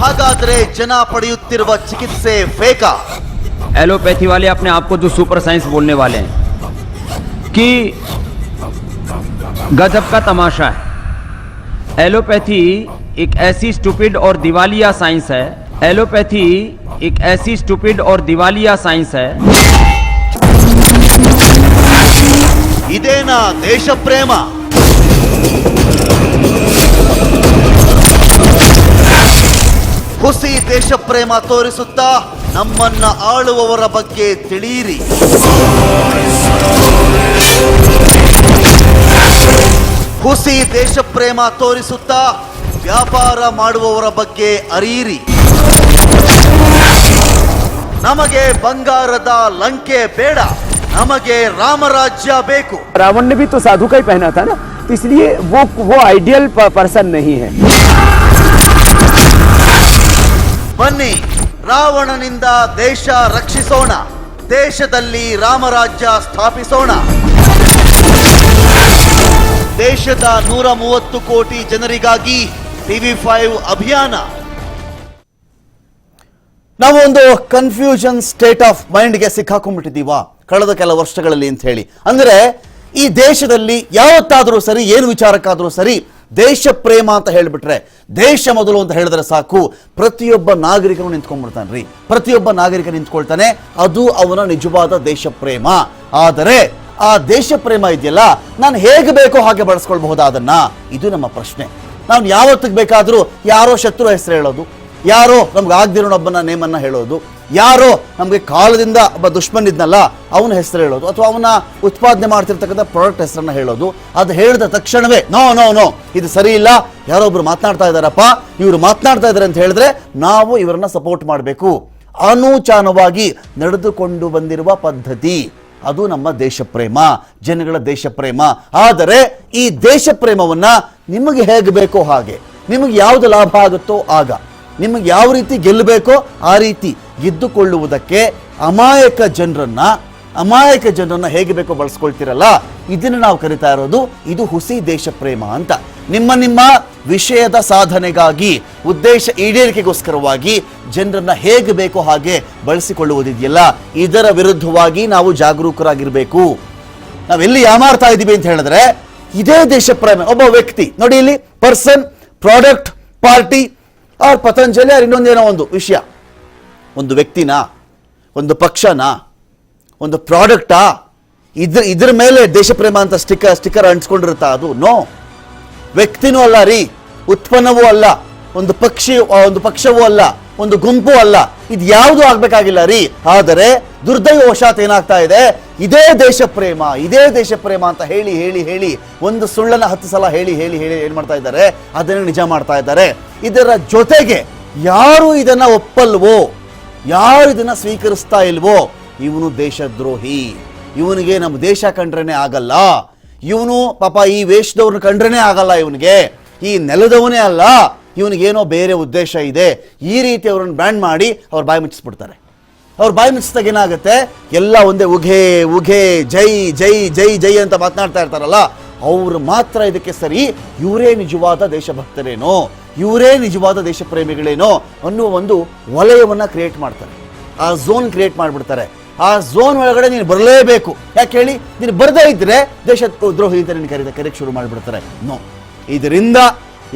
ಹಾಗಾದ್ರೆ ಜನ ಪಡೆಯುತ್ತಿರುವ ಚಿಕಿತ್ಸೆ ಫೇಕಾ? एलोपैथी वाले अपने आप को जो सुपर साइंस बोलने वाले हैं कि गजब का तमाशा है. एलोपैथी एक ऐसी स्टूपिड और दिवालिया साइंस है. एलोपैथी एक ऐसी स्टूपिड और दिवालिया साइंस है. ಇದೇನಾ ದೇಶ ಪ್ರೇಮ? ಹುಸಿ ದೇಶ ಪ್ರೇಮ ತೋರಿಸುತ್ತಾ ನಮ್ಮನ್ನ ಆಳುವವರ ಬಗ್ಗೆ ತಿಳಿಯಿರಿ. ಹುಸಿ ದೇಶ ಪ್ರೇಮ ತೋರಿಸುತ್ತಾ ವ್ಯಾಪಾರ ಮಾಡುವವರ ಬಗ್ಗೆ ಅರಿಯಿರಿ. ನಮಗೆ ಬಂಗಾರದ ಲಂಕೆ ಬೇಡ, ನಮಗೆ ರಾಮರಾಜ್ಯ ಬೇಕು. रावण ने भी तो साधु का ही पहना था ना, तो इसलिए वो आइडियल पर्सन नहीं है. ಬನ್ನಿ ರಾವಣನಿಂದ ದೇಶ ರಕ್ಷಿಸೋಣ, ದೇಶದಲ್ಲಿ ರಾಮರಾಜ್ಯ ಸ್ಥಾಪಿಸೋಣ. ದೇಶದ 130 ಕೋಟಿ ಜನರಿಗಾಗಿ TV5 ಅಭಿಯಾನ. ನಾವು ಒಂದು ಕನ್ಫ್ಯೂಷನ್ ಸ್ಟೇಟ್ ಆಫ್ ಮೈಂಡ್ಗೆ ಸಿಕ್ಕಾಕೊಂಡ್ಬಿಟ್ಟಿದ್ದೀವಾ ಕಳೆದ ಕೆಲ ವರ್ಷಗಳಲ್ಲಿ ಅಂತ ಹೇಳಿ. ಅಂದ್ರೆ ಈ ದೇಶದಲ್ಲಿ ಯಾವತ್ತಾದರೂ ಸರಿ, ಏನು ವಿಚಾರಕ್ಕಾದರೂ ಸರಿ, ದೇಶ ಪ್ರೇಮ ಅಂತ ಹೇಳಿಬಿಟ್ರೆ, ದೇಶ ಮೊದಲು ಅಂತ ಹೇಳಿದ್ರೆ ಸಾಕು, ಪ್ರತಿಯೊಬ್ಬ ನಾಗರಿಕನು ನಿಂತ್ಕೊಂಡ್ಬಿಡ್ತಾನೆ ರೀ. ಪ್ರತಿಯೊಬ್ಬ ನಾಗರಿಕ ನಿಂತ್ಕೊಳ್ತಾನೆ, ಅದು ಅವನ ನಿಜವಾದ ದೇಶ ಪ್ರೇಮ. ಆದರೆ ಆ ದೇಶ ಪ್ರೇಮ ಇದೆಯಲ್ಲ, ನಾನು ಹೇಗೆ ಬೇಕೋ ಹಾಗೆ ಬಳಸ್ಕೊಳ್ಬಹುದಾ ಅದನ್ನ? ಇದು ನಮ್ಮ ಪ್ರಶ್ನೆ. ನಾವು ಯಾವತ್ತಿಗೆ ಬೇಕಾದರೂ ಯಾರೋ ಶತ್ರು ಹೆಸರು ಹೇಳೋದು, ಯಾರೋ ನಮ್ಗೆ ಆಗದಿರೋನೊಬ್ಬನ ನೇಮನ್ನ ಹೇಳೋದು, ಯಾರೋ ನಮಗೆ ಕಾಲದಿಂದ ಒಬ್ಬ ದುಶ್ಮನ್ ಇದ್ನಲ್ಲ ಅವನ ಹೆಸರು ಹೇಳೋದು, ಅಥವಾ ಅವನ ಉತ್ಪಾದನೆ ಮಾಡ್ತಿರ್ತಕ್ಕಂಥ ಪ್ರಾಡಕ್ಟ್ ಹೆಸರನ್ನ ಹೇಳೋದು. ಅದು ಹೇಳಿದ ತಕ್ಷಣವೇ ನೋ ನೋ ನೋ ಇದು ಸರಿ ಇಲ್ಲ, ಯಾರೊಬ್ರು ಮಾತನಾಡ್ತಾ ಇದ್ದಾರಪ್ಪ, ಇವರು ಮಾತನಾಡ್ತಾ ಇದ್ದಾರೆ ಅಂತ ಹೇಳಿದ್ರೆ ನಾವು ಇವರನ್ನ ಸಪೋರ್ಟ್ ಮಾಡಬೇಕು. ಅನೂಚಾನವಾಗಿ ನಡೆದುಕೊಂಡು ಬಂದಿರುವ ಪದ್ಧತಿ ಅದು ನಮ್ಮ ದೇಶ ಪ್ರೇಮ, ಜನಗಳ ದೇಶ ಪ್ರೇಮ. ಆದರೆ ಈ ದೇಶ ಪ್ರೇಮವನ್ನ ನಿಮಗೆ ಹೇಗೆ ಬೇಕೋ ಹಾಗೆ, ನಿಮಗೆ ಯಾವುದು ಲಾಭ ಆಗುತ್ತೋ ಆಗ, ನಿಮಗೆ ಯಾವ ರೀತಿ ಗೆಲ್ಲಬೇಕೋ ಆ ರೀತಿ ಗೆದ್ದುಕೊಳ್ಳುವುದಕ್ಕೆ ಅಮಾಯಕ ಜನರನ್ನ ಹೇಗೆ ಬೇಕೋ ಬಳಸ್ಕೊಳ್ತಿರಲ್ಲ, ಇದನ್ನು ನಾವು ಕರಿತಾ ಇರೋದು ಇದು ಹುಸಿ ದೇಶ ಪ್ರೇಮ ಅಂತ. ನಿಮ್ಮ ವಿಷಯದ ಸಾಧನೆಗಾಗಿ, ಉದ್ದೇಶ ಈಡೇರಿಕೆಗೋಸ್ಕರವಾಗಿ ಜನರನ್ನ ಹೇಗೆ ಬೇಕೋ ಹಾಗೆ ಬಳಸಿಕೊಳ್ಳುವುದಿದೆಯಲ್ಲ, ಇದರ ವಿರುದ್ಧವಾಗಿ ನಾವು ಜಾಗರೂಕರಾಗಿರಬೇಕು. ನಾವೆಲ್ಲಿ ಯಾಮಾರ್ತಾ ಇದ್ದೀವಿ ಅಂತ ಹೇಳಿದ್ರೆ ಇದೇ ದೇಶ ಪ್ರೇಮ. ಒಬ್ಬ ವ್ಯಕ್ತಿ ನೋಡಿ, ಇಲ್ಲಿ person, product, party or Patanjali or ಇನ್ನೊಂದೇನೋ ಒಂದು ವಿಷಯ, ಒಂದು ವ್ಯಕ್ತಿನ, ಒಂದು ಪಕ್ಷನ, ಒಂದು ಪ್ರಾಡಕ್ಟಾ, ಇದ್ರ ಮೇಲೆ ದೇಶ ಪ್ರೇಮ ಅಂತ ಸ್ಟಿಕ್ಕರ್ ಅಂಟಿಸ್ಕೊಂಡಿರುತ್ತಾ? ಅದು ನೋ. ವ್ಯಕ್ತಿನೂ ಅಲ್ಲ ರೀ, ಉತ್ಪನ್ನವೂ ಅಲ್ಲ, ಒಂದು ಪಕ್ಷವೂ ಅಲ್ಲ, ಒಂದು ಗುಂಪು ಅಲ್ಲ, ಇದು ಯಾವುದು ಆಗ್ಬೇಕಾಗಿಲ್ಲ ರೀ. ಆದರೆ ದುರ್ದೈವಶಾತ್ ಏನಾಗ್ತಾ ಇದೆ, ಇದೇ ದೇಶ ಪ್ರೇಮ ಅಂತ ಹೇಳಿ ಹೇಳಿ ಹೇಳಿ ಒಂದು ಸುಳ್ಳನ್ನ 10 ಸಲ ಹೇಳಿ ಹೇಳಿ ಹೇಳಿ ಏನ್ ಮಾಡ್ತಾ ಇದ್ದಾರೆ, ಅದನ್ನು ನಿಜ ಮಾಡ್ತಾ ಇದ್ದಾರೆ. ಇದರ ಜೊತೆಗೆ ಯಾರು ಇದನ್ನ ಒಪ್ಪಲ್ವೋ, ಯಾರು ಇದನ್ನ ಸ್ವೀಕರಿಸ್ತಾ ಇಲ್ವೋ, ಇವನು ದೇಶದ್ರೋಹಿ, ಇವನಿಗೆ ನಮ್ಮ ದೇಶ ಕಂಡ್ರೇನೆ ಆಗಲ್ಲ, ಇವನು ಪಾಪ ಈ ವೇಷದವ್ರನ್ನ ಕಂಡ್ರೇನೆ ಆಗಲ್ಲ, ಇವನಿಗೆ ಈ ನೆಲದವನೇ ಅಲ್ಲ, ಇವನಿಗೇನೋ ಬೇರೆ ಉದ್ದೇಶ ಇದೆ, ಈ ರೀತಿ ಅವ್ರನ್ನ ಬ್ಯಾನ್ ಮಾಡಿ ಅವ್ರ ಬಾಯಿ ಮುಚ್ಚಿಸ್ಬಿಡ್ತಾರೆ. ಅವ್ರ ಬಾಯಿ ಮುಚ್ಚಿಸಿದಾಗ ಏನಾಗುತ್ತೆ, ಎಲ್ಲ ಒಂದೇ ಉಘೆ ಉಘೆ ಜೈ ಜೈ ಜೈ ಜೈ ಅಂತ ಮಾತನಾಡ್ತಾ ಇರ್ತಾರಲ್ಲ, ಅವರು ಮಾತ್ರ ಇದಕ್ಕೆ ಸರಿ, ಇವರೇ ನಿಜವಾದ ದೇಶಭಕ್ತರೇನೋ, ಇವರೇ ನಿಜವಾದ ದೇಶ ಪ್ರೇಮಿಗಳೇನೋ ಅನ್ನುವ ಒಂದು ವಲಯವನ್ನ ಕ್ರಿಯೇಟ್ ಮಾಡ್ತಾರೆ, ಆ ಝೋನ್ ಕ್ರಿಯೇಟ್ ಮಾಡಿಬಿಡ್ತಾರೆ. ಆ ಝೋನ್ ಒಳಗಡೆ ನೀನು ಬರಲೇಬೇಕು. ಯಾಕೆ ಹೇಳಿ, ನೀನು ಬರದೇ ಇದ್ರೆ ದೇಶ ದ್ರೋಹಿ ಅಂತ ನೀನು ಕರೆಯಕ್ಕೆ ಶುರು ಮಾಡಿಬಿಡ್ತಾರೆ. ನೋ, ಇದರಿಂದ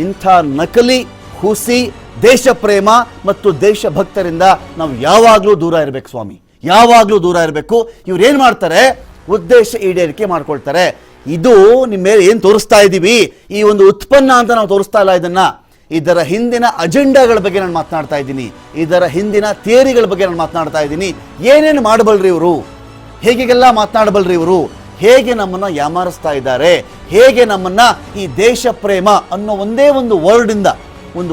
ಇಂಥ ನಕಲಿ ಹುಸಿ ದೇಶ ಪ್ರೇಮ ಮತ್ತು ದೇಶಭಕ್ತರಿಂದ ನಾವು ಯಾವಾಗಲೂ ದೂರ ಇರಬೇಕು ಸ್ವಾಮಿ, ಯಾವಾಗಲೂ ದೂರ ಇರಬೇಕು. ಇವ್ರು ಏನು ಮಾಡ್ತಾರೆ, ಉದ್ದೇಶ ಈಡೇರಿಕೆ ಮಾಡ್ಕೊಳ್ತಾರೆ. ಇದು ನಿಮ್ಮ ಮೇಲೆ ಏನು ತೋರಿಸ್ತಾ ಇದ್ದೀವಿ, ಈ ಒಂದು ಉತ್ಪನ್ನ ಅಂತ ನಾವು ತೋರಿಸ್ತಾ ಇಲ್ಲ ಇದನ್ನ, ಇದರ ಹಿಂದಿನ ಅಜೆಂಡಾಗಳ ಬಗ್ಗೆ ನಾನು ಮಾತನಾಡ್ತಾ ಇದ್ದೀನಿ, ಇದರ ಹಿಂದಿನ ಥಿಯರಿಗಳ ಬಗ್ಗೆ ನಾನು ಮಾತನಾಡ್ತಾ ಇದ್ದೀನಿ. ಏನೇನು ಮಾಡಬಲ್ರಿ ಇವರು, ಹೇಗೆಲ್ಲ ಮಾತನಾಡಬಲ್ರಿ ಇವರು, ಹೇಗೆ ನಮ್ಮನ್ನ ಯಾಮಾರಿಸ್ತಾ ಇದ್ದಾರೆ, ಹೇಗೆ ನಮ್ಮನ್ನ ಈ ದೇಶ ಪ್ರೇಮ ಅನ್ನೋ ಒಂದೇ ಒಂದು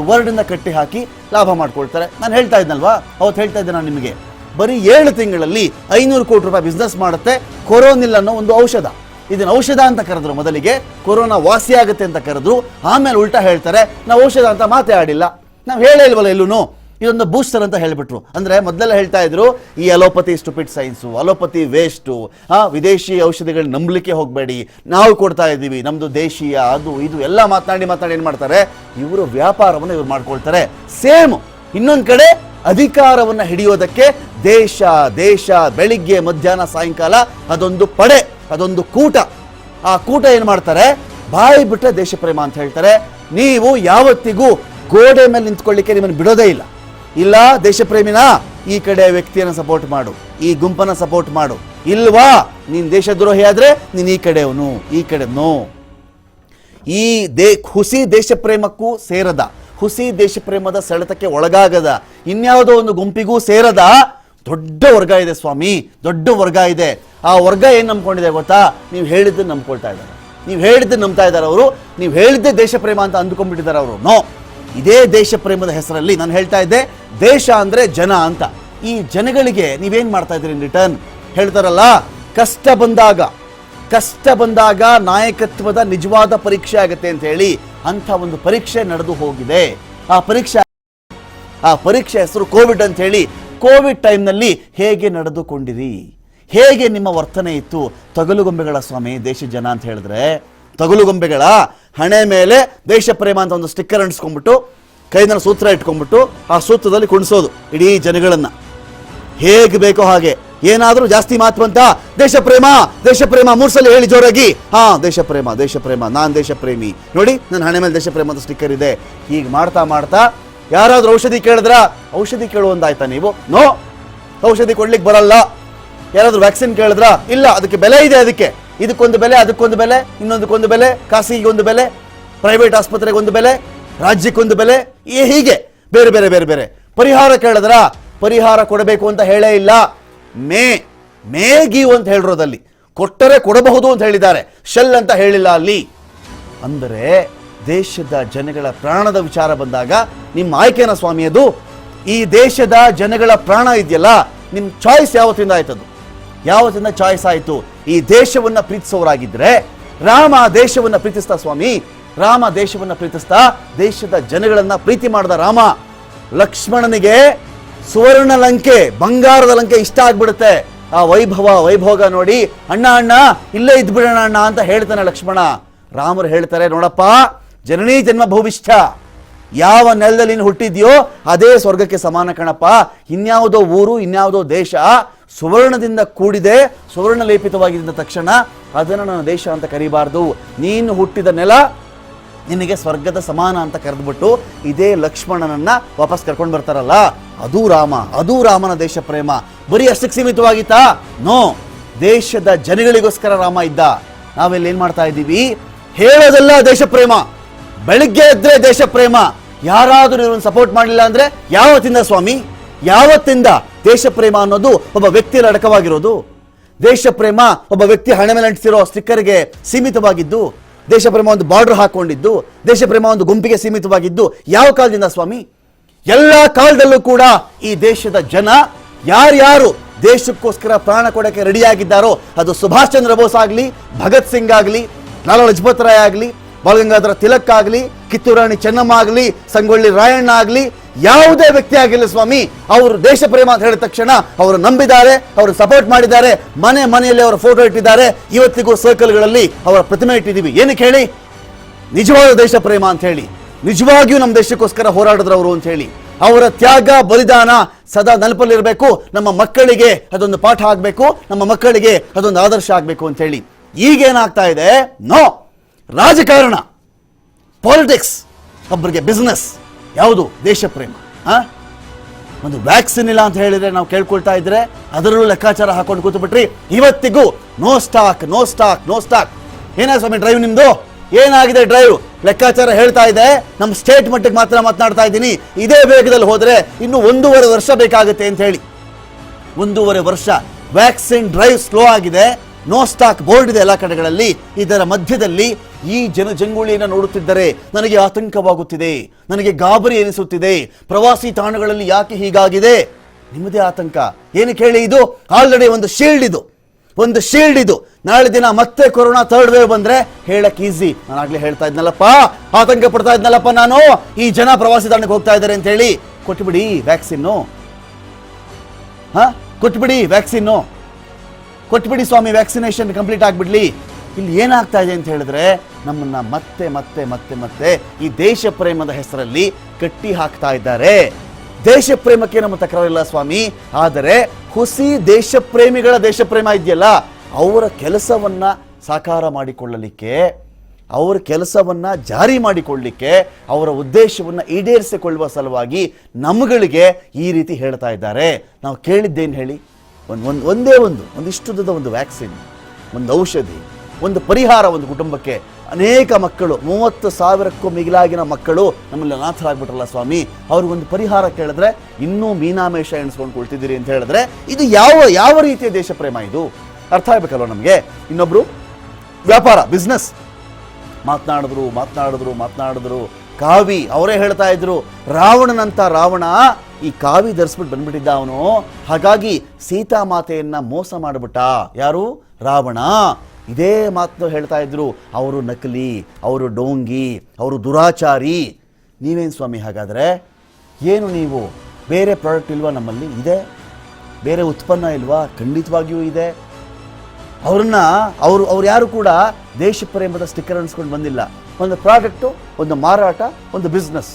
ವರ್ಡಿಂದ ಕಟ್ಟಿ ಹಾಕಿ ಲಾಭ ಮಾಡ್ಕೊಳ್ತಾರೆ. ನಾನು ಹೇಳ್ತಾ ಇದ್ನಲ್ವಾ, ಅವತ್ತು ಹೇಳ್ತಾ ಇದ್ದೆ ನಾನು ನಿಮಗೆ, ಬರೀ 7 ತಿಂಗಳಲ್ಲಿ 500 ಕೋಟಿ ರೂಪಾಯಿ ಬಿಸ್ನೆಸ್ ಮಾಡುತ್ತೆ ಕೊರೋನಿಲ್ ಅನ್ನೋ ಒಂದು ಔಷಧ. ಇದನ್ನ ಔಷಧ ಅಂತ ಕರೆದ್ರು, ಮೊದಲಿಗೆ ಕೊರೋನಾ ವಾಸಿ ಆಗುತ್ತೆ ಅಂತ ಕರೆದ್ರು, ಆಮೇಲೆ ಉಲ್ಟಾ ಹೇಳ್ತಾರೆ ನಾವು ಔಷಧ ಅಂತ ಮಾತೇ ಆಡಿಲ್ಲ, ನಾವು ಹೇಳೇ ಇಲ್ವಲ್ಲ ಎಲ್ಲೂ, ಇದೊಂದು ಬೂಸ್ಟರ್ ಅಂತ ಹೇಳಿಬಿಟ್ರು. ಅಂದ್ರೆ ಮೊದಲೆಲ್ಲ ಹೇಳ್ತಾ ಇದ್ರು ಈ allopathy stupid science, allopathy waste, ವಿದೇಶಿ ಔಷಧಿಗಳು ನಂಬಲಿಕ್ಕೆ ಹೋಗಬೇಡಿ, ನಾವು ಕೊಡ್ತಾ ಇದ್ದೀವಿ, ನಮ್ದು ದೇಶೀಯ, ಅದು ಇದು ಎಲ್ಲ ಮಾತನಾಡಿ ಏನು ಮಾಡ್ತಾರೆ, ಇವರು ವ್ಯಾಪಾರವನ್ನು ಇವ್ರು ಮಾಡ್ಕೊಳ್ತಾರೆ. ಸೇಮ್ ಇನ್ನೊಂದು ಕಡೆ ಅಧಿಕಾರವನ್ನು ಹಿಡಿಯೋದಕ್ಕೆ ದೇಶ ಬೆಳಿಗ್ಗೆ ಮಧ್ಯಾಹ್ನ ಸಾಯಂಕಾಲ ಅದೊಂದು ಪಡೆ, ಅದೊಂದು ಕೂಟ. ಆ ಕೂಟ ಏನು ಮಾಡ್ತಾರೆ, ಬಾಯಿ ಬಿಟ್ಟರೆ ದೇಶ ಪ್ರೇಮ ಅಂತ ಹೇಳ್ತಾರೆ. ನೀವು ಯಾವತ್ತಿಗೂ ಗೋಡೆ ಮೇಲೆ ನಿಂತ್ಕೊಳ್ಳಿಕ್ಕೆ ನಿಮ್ಮನ್ನು ಬಿಡೋದೇ ಇಲ್ಲ. ಇಲ್ಲ ದೇಶ ಪ್ರೇಮಿನ, ಈ ಕಡೆ ವ್ಯಕ್ತಿಯನ್ನು ಸಪೋರ್ಟ್ ಮಾಡು, ಈ ಗುಂಪನ್ನ ಸಪೋರ್ಟ್ ಮಾಡು. ಇಲ್ವಾ, ನೀನ್ ದೇಶದ್ರೋಹಿ ಆದ್ರೆ ನೀನ್ ಈ ಕಡೆಯವನು, ಈ ಕಡೆ ನೋ. ಈ ಹುಸಿ ದೇಶ ಪ್ರೇಮಕ್ಕೂ ಸೇರದ, ಹುಸಿ ದೇಶ ಪ್ರೇಮದ ಸೆಳೆತಕ್ಕೆ ಒಳಗಾಗದ, ಇನ್ಯಾವುದೋ ಒಂದು ಗುಂಪಿಗೂ ಸೇರದ ದೊಡ್ಡ ವರ್ಗ ಇದೆ ಸ್ವಾಮಿ, ದೊಡ್ಡ ವರ್ಗ ಇದೆ. ಆ ವರ್ಗ ಏನ್ ನಂಬ್ಕೊಂಡಿದೆ ಗೊತ್ತಾ, ನೀವು ಹೇಳಿದ್ದನ್ನು ನಂಬ್ಕೊಳ್ತಾ ಇದ್ದಾರೆ, ನೀವು ಹೇಳಿದ್ದನ್ನು ನಂಬ್ತಾ ಇದ್ದಾರೆ ಅವರು, ನೀವು ಹೇಳಿದ್ದೇ ದೇಶ ಪ್ರೇಮ ಅಂತ ಅಂದ್ಕೊಂಡ್ಬಿಟ್ಟಿದ್ದಾರೆ ಅವರು. ನೋ, ಇದೇ ದೇಶ ಪ್ರೇಮದ ಹೆಸರಲ್ಲಿ ನಾನು ಹೇಳ್ತಾ ಇದ್ದೆ, ದೇಶ ಅಂದ್ರೆ ಜನ ಅಂತ. ಈ ಜನಗಳಿಗೆ ನೀವೇನ್ ಮಾಡ್ತಾ ಇದ್ದೀರಿ ಇನ್ ರಿಟರ್ನ್? ಹೇಳ್ತಾರಲ್ಲ, ಕಷ್ಟ ಬಂದಾಗ ನಾಯಕತ್ವದ ನಿಜವಾದ ಪರೀಕ್ಷೆ ಆಗುತ್ತೆ ಅಂತ ಹೇಳಿ ಅಂಥ ಒಂದು ಪರೀಕ್ಷೆ ನಡೆದು ಹೋಗಿದೆ. ಆ ಪರೀಕ್ಷೆ ಹೆಸರು ಕೋವಿಡ್ ಅಂತ ಹೇಳಿ. ಕೋವಿಡ್ ಟೈಮ್ನಲ್ಲಿ ಹೇಗೆ ನಡೆದುಕೊಂಡಿರಿ, ಹೇಗೆ ನಿಮ್ಮ ವರ್ತನೆ ಇತ್ತು? ತಗಲುಗೊಂಬೆಗಳ ಸ್ವಾಮಿ ದೇಶ ಜನ ಅಂತ ಹೇಳಿದ್ರೆ, ತಗಲುಗೊಂಬೆಗಳ ಹಣೆ ಮೇಲೆ ದೇಶ ಪ್ರೇಮ ಅಂತ ಒಂದು ಸ್ಟಿಕ್ಕರ್ ಅಂಟಿಸ್ಕೊಂಡ್ಬಿಟ್ಟು ಕೈನಲ್ಲಿ ಸೂತ್ರ ಇಟ್ಕೊಂಡ್ಬಿಟ್ಟು ಆ ಸೂತ್ರದಲ್ಲಿ ಕುಣಿಸೋದು ಇಡೀ ಜನಗಳನ್ನ. ಹೇಗೆ ಬೇಕೋ ಹಾಗೆ, ಏನಾದರೂ ಜಾಸ್ತಿ ಮಾತು ಅಂತ ದೇಶ ಪ್ರೇಮ 3 ಸಲ ಹೇಳಿ ಜೋರಾಗಿ, ದೇಶ ಪ್ರೇಮ, ನಾನು ದೇಶ ಪ್ರೇಮಿ, ನೋಡಿ ನನ್ನ ಹಣೆ ಮೇಲೆ ದೇಶ ಪ್ರೇಮ ಅಂತ ಸ್ಟಿಕ್ಕರ್ ಇದೆ. ಹೀಗೆ ಮಾಡ್ತಾ ಯಾರಾದ್ರೂ ಔಷಧಿ ಕೇಳಿದ್ರ, ಔಷಧಿ ಕೇಳುವಂದಾಯ್ತಾ ನೀವು? ನೋ, ಔಷಧಿ ಕೊಡ್ಲಿಕ್ಕೆ ಬರಲ್ಲ. ಯಾರಾದ್ರೂ ವ್ಯಾಕ್ಸಿನ್ ಕೇಳಿದ್ರ, ಇಲ್ಲ, ಅದಕ್ಕೆ ಬೆಲೆ ಇದೆ, ಇದಕ್ಕೊಂದು ಬೆಲೆ, ಅದಕ್ಕೊಂದು ಬೆಲೆ, ಇನ್ನೊಂದಕ್ಕೊಂದು ಬೆಲೆ, ಖಾಸಗಿಗೆ ಒಂದು ಬೆಲೆ, ಪ್ರೈವೇಟ್ ಆಸ್ಪತ್ರೆಗೆ ಒಂದು ಬೆಲೆ, ರಾಜ್ಯಕ್ಕೊಂದು ಬೆಲೆ, ಹೀಗೆ ಬೇರೆ. ಪರಿಹಾರ ಕೇಳಿದ್ರ, ಪರಿಹಾರ ಕೊಡಬೇಕು ಅಂತ ಹೇಳೇ ಇಲ್ಲ. ಮೇ ಗಿವ್ ಅಂತ ಹೇಳಿರೋದಲ್ಲಿ ಕೊಟ್ಟರೆ ಕೊಡಬಹುದು ಅಂತ ಹೇಳಿದ್ದಾರೆ, ಶೆಲ್ ಅಂತ ಹೇಳಿಲ್ಲ ಅಲ್ಲಿ. ಅಂದರೆ ದೇಶದ ಜನಗಳ ಪ್ರಾಣದ ವಿಚಾರ ಬಂದಾಗ ನಿಮ್ಮ ಆಯ್ಕೆನ ಸ್ವಾಮಿ ಅದು. ಈ ದೇಶದ ಜನಗಳ ಪ್ರಾಣ ಇದೆಯಲ್ಲ, ನಿಮ್ಮ ಚಾಯ್ಸ್ ಯಾವತ್ತಿಂದ ಆಯ್ತದು? ಯಾವತ್ತಿಂದ ಚಾಯ್ಸ್ ಆಯಿತು? ಈ ದೇಶವನ್ನ ಪ್ರೀತಿಸೋರಾಗಿದ್ರೆ ರಾಮ ದೇಶವನ್ನ ಪ್ರೀತಿಸ್ತಾ ಸ್ವಾಮಿ, ರಾಮ ದೇಶವನ್ನ ಪ್ರೀತಿಸ್ತಾ ದೇಶದ ಜನಗಳನ್ನ ಪ್ರೀತಿ ಮಾಡಿದ ರಾಮ. ಲಕ್ಷ್ಮಣನಿಗೆ ಸುವರ್ಣ ಲಂಕೆ, ಬಂಗಾರದ ಲಂಕೆ ಇಷ್ಟ ಆಗ್ಬಿಡುತ್ತೆ. ಆ ವೈಭೋಗ ನೋಡಿ, ಅಣ್ಣ ಇಲ್ಲೇ ಇದ್ಬಿಡೋಣ ಅಣ್ಣ ಅಂತ ಹೇಳ್ತಾನೆ ಲಕ್ಷ್ಮಣ. ರಾಮರು ಹೇಳ್ತಾರೆ, ನೋಡಪ್ಪ, ಜನನೀ ಜನ್ಮ ಭೂವಿಷ್ಠ, ಯಾವ ನೆಲದಲ್ಲಿ ನೀನು ಹುಟ್ಟಿದ್ಯೋ ಅದೇ ಸ್ವರ್ಗಕ್ಕೆ ಸಮಾನ ಕಣಪ್ಪ. ಇನ್ಯಾವುದೋ ಊರು, ಇನ್ಯಾವುದೋ ದೇಶ ಸುವರ್ಣದಿಂದ ಕೂಡಿದೆ, ಸುವರ್ಣ ಲೇಪಿತವಾಗಿದ್ದ ತಕ್ಷಣ ಅದನ್ನು ನನ್ನ ದೇಶ ಅಂತ ಕರಿಬಾರ್ದು. ನೀನು ಹುಟ್ಟಿದ ನೆಲ ನಿನಗೆ ಸ್ವರ್ಗದ ಸಮಾನ ಅಂತ ಕರೆದ್ಬಿಟ್ಟು ಇದೇ ಲಕ್ಷ್ಮಣನನ್ನ ವಾಪಸ್ ಕರ್ಕೊಂಡು ಬರ್ತಾರಲ್ಲ, ಅದು ರಾಮನ ದೇಶ ಪ್ರೇಮ. ಬರೀ ಅಷ್ಟಕ್ಕೆ ಸೀಮಿತವಾಗಿತ್ತಾ? ನೋ, ದೇಶದ ಜನಗಳಿಗೋಸ್ಕರ ರಾಮ ಇದ್ದ. ನಾವೆಲ್ಲ ಏನ್ ಮಾಡ್ತಾ ಇದ್ದೀವಿ? ಹೇಳೋದೆಲ್ಲ ದೇಶ ಪ್ರೇಮ, ಬೆಳಿಗ್ಗೆ ಎದ್ರೆ ದೇಶ ಪ್ರೇಮ. ಯಾರಾದರೂ ಇವ್ರನ್ನ ಸಪೋರ್ಟ್ ಮಾಡಲಿಲ್ಲ ಅಂದ್ರೆ ಯಾವತ್ತಿಂದ ಸ್ವಾಮಿ? ಯಾವತ್ತಿಂದ ದೇಶ ಪ್ರೇಮ ಅನ್ನೋದು ಒಬ್ಬ ವ್ಯಕ್ತಿಯಲ್ಲಿ ಅಡಕವಾಗಿರೋದು? ದೇಶ ಪ್ರೇಮ ಒಬ್ಬ ವ್ಯಕ್ತಿ ಹಣೆ ಮೇಲೆ ಅಂಟಿಸಿರೋ ಸ್ಟಿಕ್ಕರ್ಗೆ ಸೀಮಿತವಾಗಿದ್ದು, ದೇಶ ಪ್ರೇಮ ಒಂದು ಬಾರ್ಡರ್ ಹಾಕೊಂಡಿದ್ದು, ದೇಶ ಪ್ರೇಮ ಒಂದು ಗುಂಪಿಗೆ ಸೀಮಿತವಾಗಿದ್ದು ಯಾವ ಕಾಲದಿಂದ ಸ್ವಾಮಿ? ಎಲ್ಲ ಕಾಲದಲ್ಲೂ ಕೂಡ ಈ ದೇಶದ ಜನ ಯಾರ್ಯಾರು ದೇಶಕ್ಕೋಸ್ಕರ ಪ್ರಾಣ ಕೊಡಕ್ಕೆ ರೆಡಿಯಾಗಿದ್ದಾರೋ, ಅದು ಸುಭಾಷ್ ಚಂದ್ರ ಬೋಸ್ ಆಗಲಿ, ಭಗತ್ ಸಿಂಗ್ ಆಗಲಿ, ಲಾಲಾ ಲಜಪತ್ ರಾಯ್ ಆಗಲಿ, ಬಾಲಗಂಗಾಧರ ತಿಲಕ್ ಆಗಲಿ, ಕಿತ್ತೂರು ರಾಣಿ ಚೆನ್ನಮ್ಮ ಆಗಲಿ, ಸಂಗೊಳ್ಳಿ ರಾಯಣ್ಣ ಆಗಲಿ, ಯಾವುದೇ ವ್ಯಕ್ತಿ ಆಗಿಲ್ಲ ಸ್ವಾಮಿ, ಅವರು ದೇಶ ಪ್ರೇಮ ಅಂತ ಹೇಳಿದ ತಕ್ಷಣ ಅವರು ನಂಬಿದ್ದಾರೆ, ಅವರು ಸಪೋರ್ಟ್ ಮಾಡಿದ್ದಾರೆ, ಮನೆಯಲ್ಲಿ ಅವರ ಫೋಟೋ ಇಟ್ಟಿದ್ದಾರೆ. ಇವತ್ತಿಗೂ ಸರ್ಕಲ್ಗಳಲ್ಲಿ ಅವರ ಪ್ರತಿಮೆ ಇಟ್ಟಿದ್ದೀವಿ. ಏನಕ್ಕೆ ಹೇಳಿ? ನಿಜವಾದ ದೇಶ ಪ್ರೇಮ ಅಂತ ಹೇಳಿ, ನಿಜವಾಗಿಯೂ ನಮ್ಮ ದೇಶಕ್ಕೋಸ್ಕರ ಹೋರಾಡಿದ್ರು ಅವರು ಅಂತ ಹೇಳಿ. ಅವರ ತ್ಯಾಗ ಬಲಿದಾನ ಸದಾ ನೆನಪಲ್ಲಿರಬೇಕು. ನಮ್ಮ ಮಕ್ಕಳಿಗೆ ಅದೊಂದು ಪಾಠ ಆಗಬೇಕು, ನಮ್ಮ ಮಕ್ಕಳಿಗೆ ಅದೊಂದು ಆದರ್ಶ ಆಗಬೇಕು ಅಂತ ಹೇಳಿ. ಈಗೇನಾಗ್ತಾ ಇದೆ? ನೋ, ರಾಜಕಾರಣ, ಪಾಲಿಟಿಕ್ಸ್, ಒಬ್ಬರಿಗೆ ಬಿಸ್ನೆಸ್. ಯಾವುದು? ದೇಶ ಪ್ರೇಮ. ಒಂದು ವ್ಯಾಕ್ಸಿನ್ ಇಲ್ಲ ಅಂತ ಹೇಳಿದ್ರೆ ನಾವು ಕೇಳ್ಕೊಳ್ತಾ ಇದ್ರೆ ಅದರಲ್ಲೂ ಲೆಕ್ಕಾಚಾರ ಹಾಕೊಂಡು ಕೂತ್ಬಿಟ್ರಿ. ಇವತ್ತಿಗೂ ನೋ ಸ್ಟಾಕ್. ಏನ ಸ್ವಾಮಿ ಡ್ರೈವ್ ನಿಮ್ದು? ಏನಾಗಿದೆ ಡ್ರೈವ್? ಲೆಕ್ಕಾಚಾರ ಹೇಳ್ತಾ ಇದೆ. ನಮ್ಮ ಸ್ಟೇಟ್ ಮಟ್ಟಕ್ಕೆ ಮಾತ್ರ ಮಾತನಾಡ್ತಾ ಇದ್ದೀನಿ. ಇದೇ ವೇಗದಲ್ಲಿ ಹೋದ್ರೆ ಇನ್ನು 1.5 ವರ್ಷ ಬೇಕಾಗುತ್ತೆ ಅಂತ ಹೇಳಿ. 1.5 ವರ್ಷ ವ್ಯಾಕ್ಸಿನ್ ಡ್ರೈವ್ ಸ್ಲೋ ಆಗಿದೆ. ನೋ ಸ್ಟಾಕ್ ಬೋರ್ಡ್ ಇದೆ ಎಲ್ಲ ಕಡೆಗಳಲ್ಲಿ. ಇದರ ಮಧ್ಯದಲ್ಲಿ ಈ ಜನಜಂಗುಳಿಯನ್ನು ನೋಡುತ್ತಿದ್ದರೆ ನನಗೆ ಆತಂಕವಾಗುತ್ತಿದೆ, ನನಗೆ ಗಾಬರಿ ಎನಿಸುತ್ತಿದೆ. ಪ್ರವಾಸಿ ತಾಣಗಳಲ್ಲಿ ಯಾಕೆ ಹೀಗಾಗಿದೆ? ನಿಮ್ಮದೇ ಆತಂಕ. ಏನಕ್ಕೆ ಹೇಳಿ? ಇದು ಆಲ್ರೆಡಿ ಒಂದು ಶೀಲ್ಡ್ ಇದು. ನಾಳೆ ದಿನ ಮತ್ತೆ ಕೊರೋನಾ 3rd ವೇವ್ ಬಂದ್ರೆ ಹೇಳಕ್ ಈಸಿ. ನಾನು ಆಗ್ಲೇ ಹೇಳ್ತಾ ಇದ್ನಲ್ಲಪ್ಪ, ಆತಂಕ ಪಡ್ತಾ ಇದ್ನಲ್ಲಪ್ಪ ನಾನು, ಈ ಜನ ಪ್ರವಾಸಿ ತಾಣಕ್ಕೆ ಹೋಗ್ತಾ ಇದ್ದಾರೆ ಅಂತ ಹೇಳಿ. ಕೊಟ್ಬಿಡಿ ವ್ಯಾಕ್ಸಿನ್ನು, ಕೊಟ್ಬಿಡಿ ಸ್ವಾಮಿ, ವ್ಯಾಕ್ಸಿನೇಷನ್ ಕಂಪ್ಲೀಟ್ ಆಗ್ಬಿಡ್ಲಿ. ಇಲ್ಲಿ ಏನಾಗ್ತಾ ಇದೆ ಅಂತ ಹೇಳಿದ್ರೆ ನಮ್ಮನ್ನ ಮತ್ತೆ ಮತ್ತೆ ಮತ್ತೆ ಮತ್ತೆ ಈ ದೇಶ ಪ್ರೇಮದ ಹೆಸರಲ್ಲಿ ಕಟ್ಟಿ ಹಾಕ್ತಾ ಇದ್ದಾರೆ. ದೇಶ ಪ್ರೇಮಕ್ಕೆ ನಮ್ಮ ತಕರಾರಿಲ್ಲ ಸ್ವಾಮಿ, ಆದರೆ ಹುಸಿ ದೇಶ ಪ್ರೇಮಿಗಳ ದೇಶ ಪ್ರೇಮ ಇದೆಯಲ್ಲ, ಅವರ ಕೆಲಸವನ್ನ ಸಾಕಾರ ಮಾಡಿಕೊಳ್ಳಲಿಕ್ಕೆ, ಅವರ ಕೆಲಸವನ್ನ ಜಾರಿ ಮಾಡಿಕೊಳ್ಳಲಿಕ್ಕೆ, ಅವರ ಉದ್ದೇಶವನ್ನ ಈಡೇರಿಸಿಕೊಳ್ಳುವ ಸಲುವಾಗಿ ನಮ್ಮಗಳಿಗೆ ಈ ರೀತಿ ಹೇಳ್ತಾ ಇದ್ದಾರೆ. ನಾವು ಕೇಳಿದ್ದೇನು ಹೇಳಿ? ಒಂದಿಷ್ಟುದ ಒಂದು ವ್ಯಾಕ್ಸಿನ್, ಒಂದು ಔಷಧಿ, ಒಂದು ಪರಿಹಾರ ಒಂದು ಕುಟುಂಬಕ್ಕೆ. ಅನೇಕ ಮಕ್ಕಳು, 30,000ಕ್ಕೂ ಮಿಗಿಲಾಗಿನ ಮಕ್ಕಳು ನಮ್ಮಲ್ಲಿ ಅನಾಥರಾಗ್ಬಿಟ್ರಲ್ಲ ಸ್ವಾಮಿ. ಅವ್ರಿಗೊಂದು ಪರಿಹಾರ ಕೇಳಿದ್ರೆ ಇನ್ನೂ ಮೀನಾಮೇಷ ಎಣಿಸ್ಕೊಂಡು ಕೊಳ್ತಿದ್ದೀರಿ ಅಂತ ಹೇಳಿದ್ರೆ ಇದು ಯಾವ ರೀತಿಯ ದೇಶ ಪ್ರೇಮ? ಇದು ಅರ್ಥ ಆಗ್ಬೇಕಲ್ವ ನಮಗೆ. ಇನ್ನೊಬ್ರು ವ್ಯಾಪಾರ, ಬಿಸ್ನೆಸ್ ಮಾತನಾಡಿದ್ರು. ಕಾವಿ ಅವರೇ ಹೇಳ್ತಾ ಇದ್ರು, ರಾವಣನಂತ ರಾವಣ ಈ ಕಾವಿ ಧರಿಸ್ಬಿಟ್ಟು ಬಂದ್ಬಿಟ್ಟಿದ್ದ ಅವನು. ಹಾಗಾಗಿ ಸೀತಾಮಾತೆಯನ್ನ ಮೋಸ ಮಾಡಿಬಿಟ್ಟ. ಯಾರು? ರಾವಣ. ಇದೇ ಮಾತನ್ನು ಹೇಳ್ತಾ ಇದ್ರು. ಅವರು ನಕಲಿ, ಅವರು ಡೋಂಗಿ, ಅವರು ದುರಾಚಾರಿ. ನೀವೇನು ಸ್ವಾಮಿ ಹಾಗಾದರೆ? ಏನು ನೀವು ಬೇರೆ ಪ್ರಾಡಕ್ಟ್ ಇಲ್ವಾ ನಮ್ಮಲ್ಲಿ? ಇದೆ. ಬೇರೆ ಉತ್ಪನ್ನ ಇಲ್ವಾ? ಖಂಡಿತವಾಗಿಯೂ ಇದೆ. ಅವ್ರು ಯಾರು ಕೂಡ ದೇಶ ಪ್ರೇಮದ ಸ್ಟಿಕ್ಕರ್ ಅನ್ಸ್ಕೊಂಡು ಬಂದಿಲ್ಲ. ಒಂದು ಪ್ರಾಡಕ್ಟು, ಒಂದು ಮಾರಾಟ, ಒಂದು ಬಿಸ್ನೆಸ್.